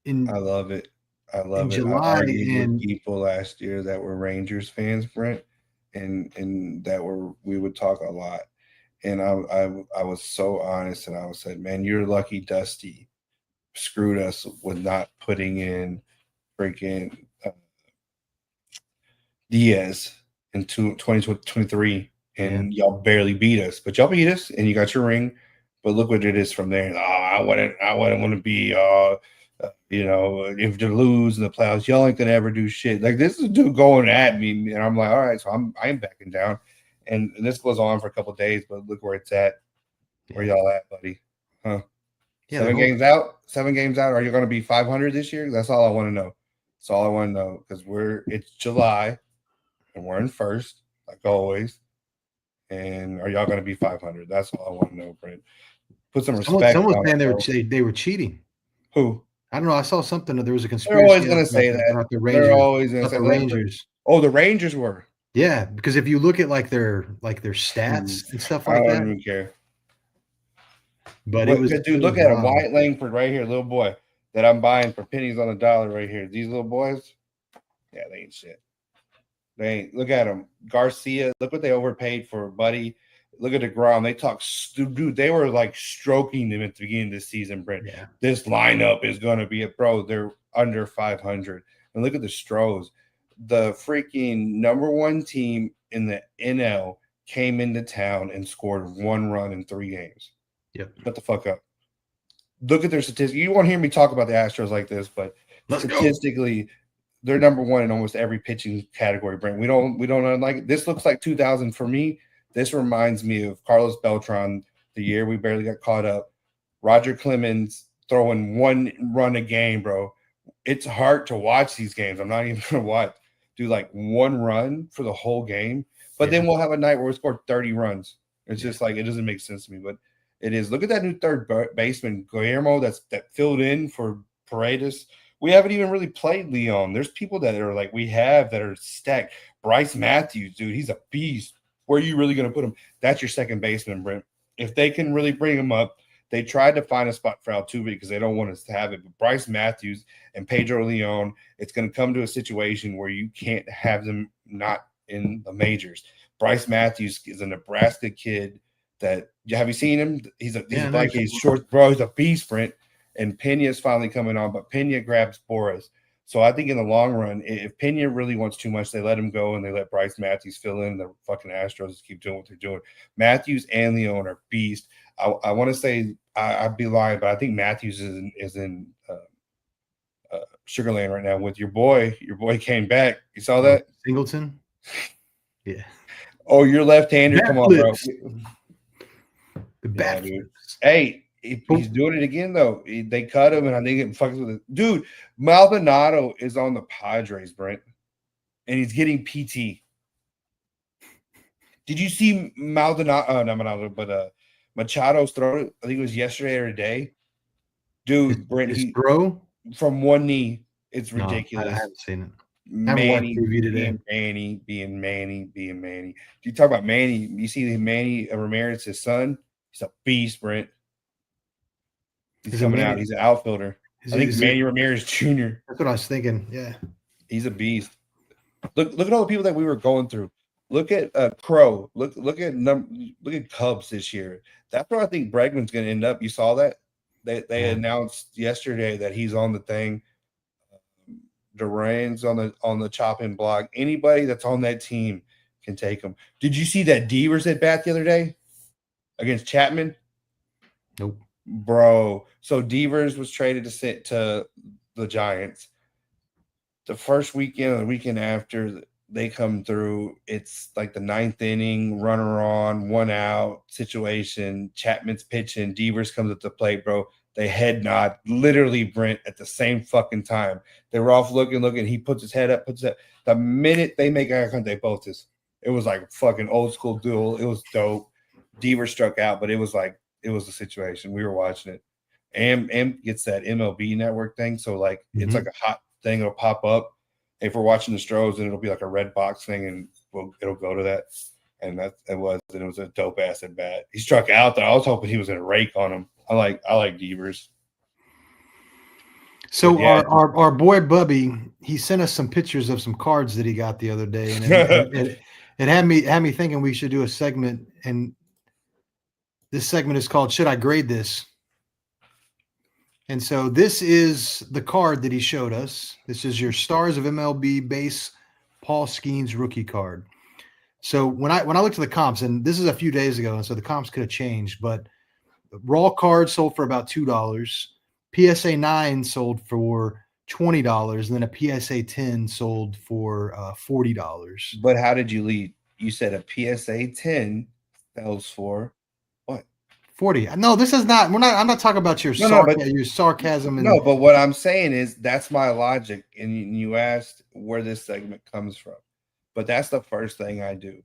I love it. I love it. July, I argued with people last year that were Rangers fans, Brent, and that we would talk a lot. And I was so honest, and I said, man, you're lucky Dusty screwed us with not putting in freaking Diaz in 2023, and y'all barely beat us. But y'all beat us, and you got your ring. But look what it is from there. I wouldn't want to be if they lose in the playoffs, y'all ain't gonna ever do shit. Like, this is a dude going at me, and I'm like, all right, so I'm backing down. And this goes on for a couple of days, but look where it's at. Where y'all at, buddy? Huh? Yeah, 7 games out. 7 games out. Are you going to be 500 this year? That's all I want to know. That's all I want to know, because it's July, and we're in first, like always. And are y'all going to be 500? That's all I want to know, Brent. Put some respect. Someone was saying they were cheating. Who? I don't know. I saw something that there was a conspiracy. They're always going to say that. The Rangers, they're always going to say the Rangers. Oh, the Rangers were. Yeah, because if you look at like their stats and stuff like that, I don't even care. But dude, look at him, Wyatt Langford right here, little boy that I'm buying for pennies on the dollar right here. These little boys, yeah, they ain't shit. They ain't. Look at them, Garcia. Look what they overpaid for, buddy. Look at DeGrom. They talk, dude. They were like stroking them at the beginning of the season, Brent. Yeah. This lineup is gonna be bro. They're under 500, and look at the Stros. The freaking number 1 team in the NL came into town and scored 1 run in 3 games. Yep. Shut the fuck up. Look at their statistics. You won't hear me talk about the Astros like this, but statistically, they're number 1 in almost every pitching category, Brent. We don't like it. This looks like 2000 for me. This reminds me of Carlos Beltran, the year we barely got caught up. Roger Clemens throwing 1 run a game, bro. It's hard to watch these games. I'm not even going to do like 1 run for the whole game. But then we'll have a night where we scored 30 runs. It's just like, it doesn't make sense to me. But it is. Look at that new third baseman, Guillermo, that filled in for Paredes. We haven't even really played Leon. There's people that are like that are stacked. Bryce Matthews, dude, he's a beast. Where are you really going to put him? That's your second baseman, Brent. If they can really bring him up, they tried to find a spot for Altuve because they don't want us to have it. But Bryce Matthews and Pedro Leon, it's going to come to a situation where you can't have them not in the majors. Bryce Matthews is a Nebraska kid that – have you seen him? He's short, bro. He's a beast, Brent. And Pena's finally coming on, but Pena grabs Boras. So I think in the long run, if Pena really wants too much, they let him go and they let Bryce Matthews fill in. The fucking Astros keep doing what they're doing. Matthews and Leon are beast. I want to say I'd be lying, but I think Matthews is in Sugarland right now with your boy. Your boy came back. You saw that? Singleton? Yeah. Oh, you're left-hander. Come on, bro. The bat. Hey, he's doing it again, though. They cut him, and I think it fucks with it. Dude, Maldonado is on the Padres, Brent, and he's getting PT. Did you see Maldonado? Not Maldonado, but Machado's throw. I think it was yesterday or today. Dude, Brent, bro from one knee, it's ridiculous. I haven't seen it. Manny being Manny. You talk about Manny. You see Manny Ramirez, his son. He's a beast, Brent. He's coming out. He's an outfielder. I think Manny Ramirez Jr. That's what I was thinking. Yeah, he's a beast. Look at all the people that we were going through. Look at Crow. Look at Cubs this year. That's where I think Bregman's going to end up. You saw that they announced yesterday that he's on the thing. Duran's on the chopping block. Anybody that's on that team can take him. Did you see that Devers at bat the other day against Chapman? Nope. Bro, so Devers was traded to the Giants. The first weekend or the weekend after they come through, it's like the 9th inning, runner on, 1 out situation. Chapman's pitching. Devers comes at the plate, bro. They head nod, literally, Brent, at the same fucking time. They were off looking. He puts his head up, The minute they make eye contact, they both just – it was like fucking old school duel. It was dope. Devers struck out, but it was like – it was a situation. We were watching it. And gets that MLB network thing. So, like, it's like a hot thing. It'll pop up if we're watching the Stros, and it'll be like a red box thing. And it'll go to that. And it was a dope ass at bat. He struck out though. I was hoping he was gonna rake on him. I like Devers. So yeah, our boy Bubby, he sent us some pictures of some cards that he got the other day, and it had me thinking we should do a segment, and this segment is called "Should I Grade This?" And so this is the card that he showed us. This is your Stars of MLB base Paul Skeens rookie card. So when I looked at the comps, and this is a few days ago, and so the comps could have changed, but raw cards sold for about $2. PSA 9 sold for $20, and then a PSA 10 sold for $40. But how did you lead? You said a PSA 10 sells for what? 40. No, this is not. I'm not talking about your sarcasm. No, but what I'm saying is that's my logic. And you asked where this segment comes from, but that's the first thing I do.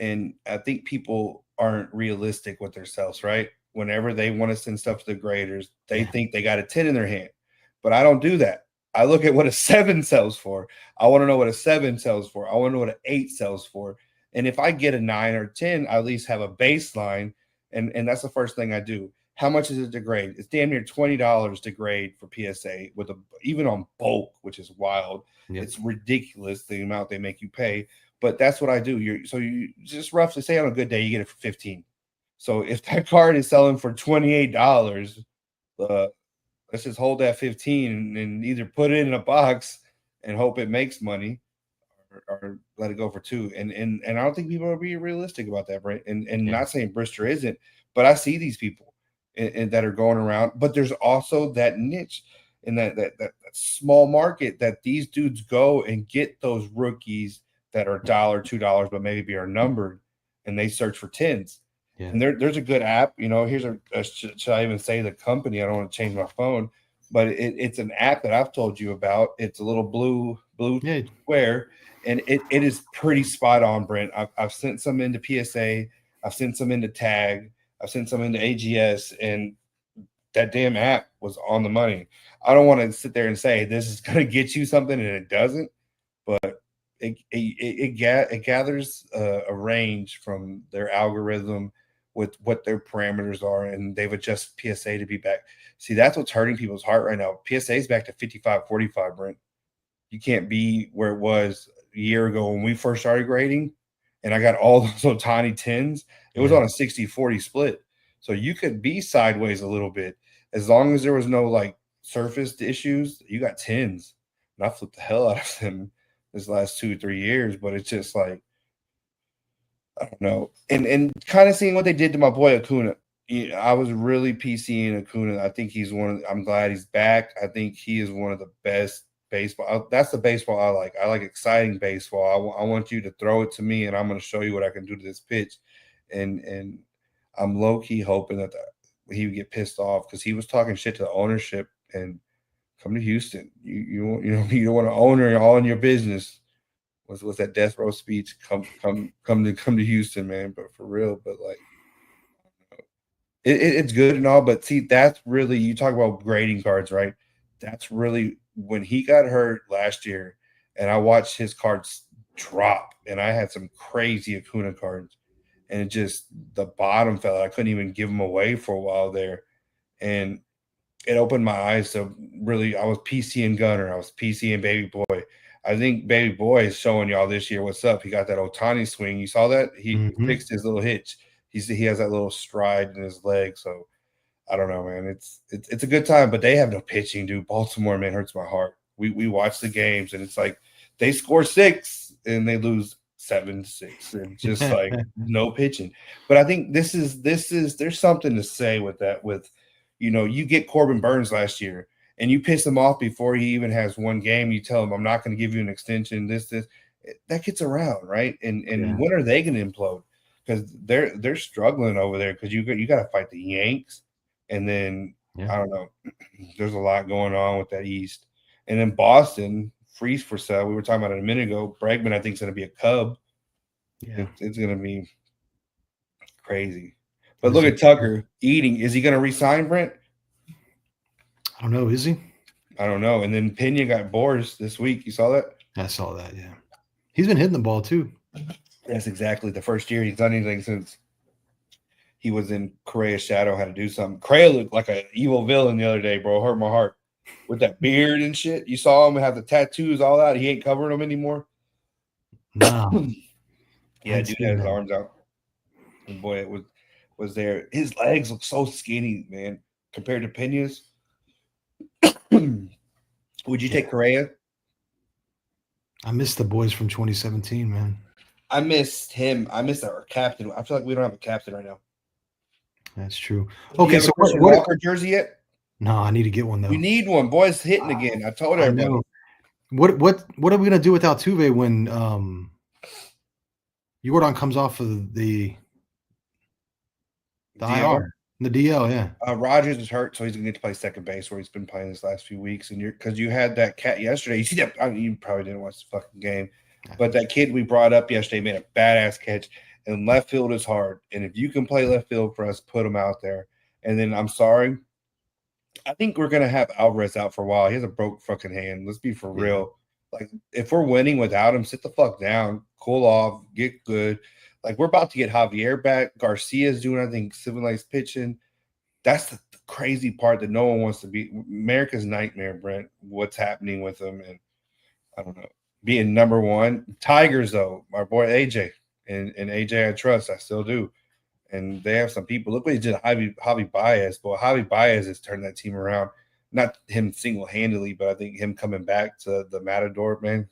And I think people aren't realistic with themselves, right? Whenever they want to send stuff to the graders, they think they got a 10 in their hand. But I don't do that. I look at what a 7 sells for. I want to know what a 7 sells for. I want to know what an 8 sells for. And if I get a 9 or 10, I at least have a baseline. And that's the first thing I do. How much is it to grade? It's damn near $20 to grade for PSA even on bulk, which is wild. Yep. It's ridiculous the amount they make you pay. But that's what I do. You just roughly say on a good day, you get it for 15. So if that card is selling for $28, let's just hold that 15 and either put it in a box and hope it makes money, or let it go for 2. And I don't think people are being realistic about that, right? And not saying Brister isn't, but I see these people and that are going around. But there's also that niche in that small market that these dudes go and get those rookies that are $1, $2, but maybe are numbered, and they search for 10s. Yeah. And there's a good app. Here's should I even say the company? I don't want to change my phone, but it's an app that I've told you about. It's a little blue square, and it is pretty spot on, Brent. I've sent some into PSA. I've sent some into Tag. I've sent some into AGS, and that damn app was on the money. I don't want to sit there and say this is going to get you something, and it doesn't, but it gathers a range from their algorithm with what their parameters are, and they've adjusted PSA to be back. See, that's what's hurting people's heart right now. PSA is back to 55-45, Brent. You can't be where it was a year ago when we first started grading, and I got all those little tiny 10s. It was on a 60-40 split. So you could be sideways a little bit. As long as there was no, surface issues, you got 10s. And I flipped the hell out of them this last 2-3 years, but it's just I don't know. And kind of seeing what they did to my boy Acuna. I was really PCing Acuna. I think I'm glad he's back. I think he is one of the best baseball. That's the baseball I like. I like exciting baseball. I want you to throw it to me, and I'm going to show you what I can do to this pitch. And I'm low-key hoping that he would get pissed off because he was talking shit to the ownership and come to Houston. You don't want to own all in your business. What's that death row speech? Come to Houston, man. But for real, it's good and all. But see, that's really, you talk about grading cards, right? That's really when he got hurt last year, and I watched his cards drop, and I had some crazy Acuna cards, and it just the bottom fell out. I couldn't even give them away for a while there, and it opened my eyes to really. I was PC and Gunner. I was PC and Baby Boy. I think Baby Boy is showing y'all this year what's up. He got that Ohtani swing. You saw that? He fixed his little hitch. He has that little stride in his leg. So I don't know, man. It's a good time, but they have no pitching, dude. Baltimore, man, hurts my heart. We watch the games, and it's like they score 6 and they lose 7-6, and just no pitching. But I think this is there's something to say with that. With you get Corbin Burns last year, and you piss him off before he even has one game. You tell him, I'm not going to give you an extension. This that gets around, right? And when are they going to implode? Because they're struggling over there. Because you got to fight the Yanks, and then I don't know. There's a lot going on with that East, and then Boston freeze for sale. We were talking about it a minute ago. Bregman, I think, is going to be a Cub. Yeah, it's going to be crazy. But look at Tucker eating. Is he going to resign, Brent? I don't know. Is he? I don't know. And then Pena got Boris this week. You saw that? I saw that, yeah. He's been hitting the ball, too. That's exactly the first year he's done anything since he was in Correa's shadow. Had to do something. Correa looked like an evil villain the other day, bro. Hurt my heart with that beard and shit. You saw him have the tattoos all out. He ain't covering them anymore. No. Yeah, dude had his arms out. And boy, it was there. His legs look so skinny, man, compared to Pena's. Would you take Correa? I miss the boys from 2017, man. I missed him. I missed our captain. I feel like we don't have a captain right now. That's true. Okay, so what Walker jersey yet? No, I need to get one though. You need one. Boys hitting again. I told everybody. What are we gonna do with Altuve when Jordan comes off of the IR? The DL, yeah. Rogers is hurt, so he's gonna get to play second base where he's been playing this last few weeks. And because you had that cat yesterday, you see that? I mean, you probably didn't watch the fucking game, but that kid we brought up yesterday made a badass catch. And left field is hard. And if you can play left field for us, put him out there. And then I'm sorry, I think we're gonna have Alvarez out for a while. He has a broke fucking hand. Let's be for real. Like if we're winning without him, sit the fuck down, cool off, get good. Like we're about to get Javier back. Garcia's doing, I think, civilized pitching. That's the crazy part that no one wants to be. America's nightmare, Brent. What's happening with them? And I don't know. Being number one. Tigers, though, my boy AJ. And AJ I trust. I still do. And they have some people. Look what he did to Javi Baez. Boy, Javi Baez has turned that team around. Not him single-handedly, but I think him coming back to the Matador, man.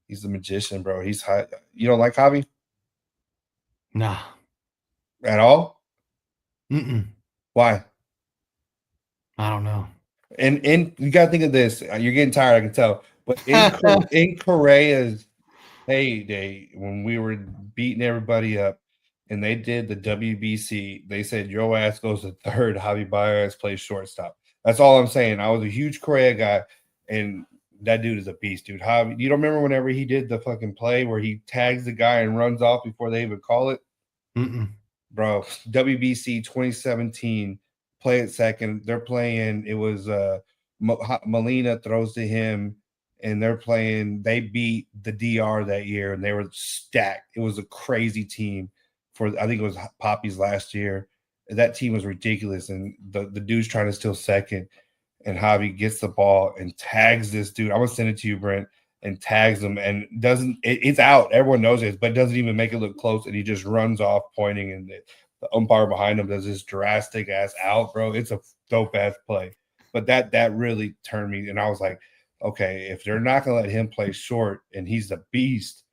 He's a magician, bro. He's hot. You don't like Javi? Nah. At all? Mm-mm. Why? I don't know. And you got to think of this. You're getting tired, I can tell. But in Correa's heyday, when we were beating everybody up, and they did the WBC, they said, your ass goes to third, Javi Baez plays shortstop. That's all I'm saying. I was a huge Correa guy, and that dude is a beast, dude. Javi, you don't remember whenever he did the fucking play where he tags the guy and runs off before they even call it? Mm-mm. Bro, WBC 2017, play at second. They're playing, it was Molina throws to him, and they beat the DR that year, and they were stacked. It was a crazy team I think it was Poppy's last year. That team was ridiculous, and the dude's trying to steal second, and Javi gets the ball and tags this dude. I'm going to send it to you, Brent, and tags him, and it's out. Everyone knows it, but doesn't even make it look close, and he just runs off pointing, and the umpire behind him does this drastic ass out, bro. It's a dope ass play. But that really turned me, and I was like, okay, if they're not going to let him play short and he's the beast,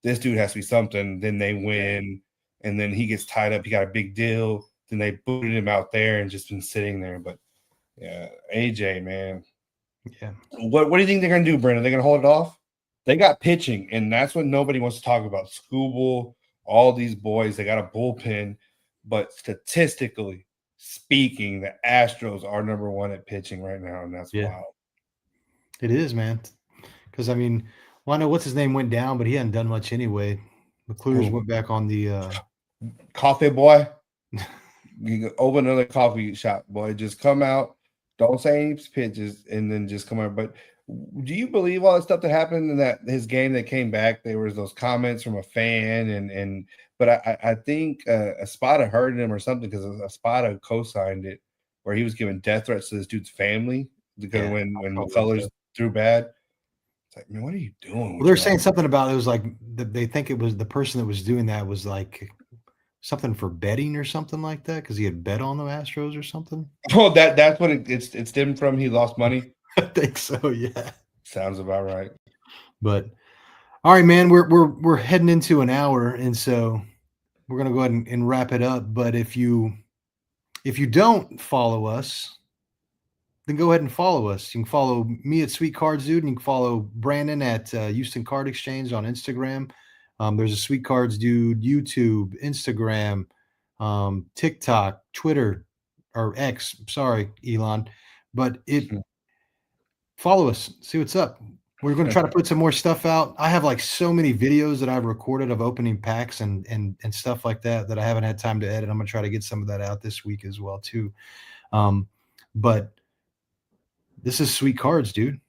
this dude has to be something. Then they win, and then he gets tied up. He got a big deal. Then they booted him out there and just been sitting there. But, yeah, AJ, man. Yeah. What do you think they're going to do, Brandon? Are they going to hold it off? They got pitching, and that's what nobody wants to talk about. Skubal, all these boys, they got a bullpen. But statistically speaking, the Astros are number one at pitching right now, and that's wild. It is, man. Because, I mean, well, I know what's his name went down, but he hadn't done much anyway. McClure's went back on the coffee boy. You can open another coffee shop, boy. Just come out, don't say any pitches, and then just come out. But do you believe all that stuff that happened in that his game that came back? There was those comments from a fan, but I think Espada heard him or something, because Espada co-signed it, where he was giving death threats to this dude's family because when McCullers threw bad. It's like, man, what are you doing? Well, they're saying something about it was like they think it was the person that was doing that was like something for betting or something like that, because he had bet on the Astros or something. Oh, that's what it stemmed from. He lost money. I think so. Yeah, sounds about right. But all right, man, we're heading into an hour, and so we're gonna go ahead and wrap it up. But if you don't follow us, then go ahead and follow us. You can follow me at Sweet Cards Dude, and you can follow Brandon at Houston Card Exchange on Instagram. There's a Sweet Cards Dude YouTube, Instagram, TikTok, Twitter, or X. Sorry, Elon. But follow us. See what's up. We're going to try to put some more stuff out. I have like so many videos that I've recorded of opening packs and stuff like that I haven't had time to edit. I'm going to try to get some of that out this week as well too. But this is Sweet Cards, dude.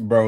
bro.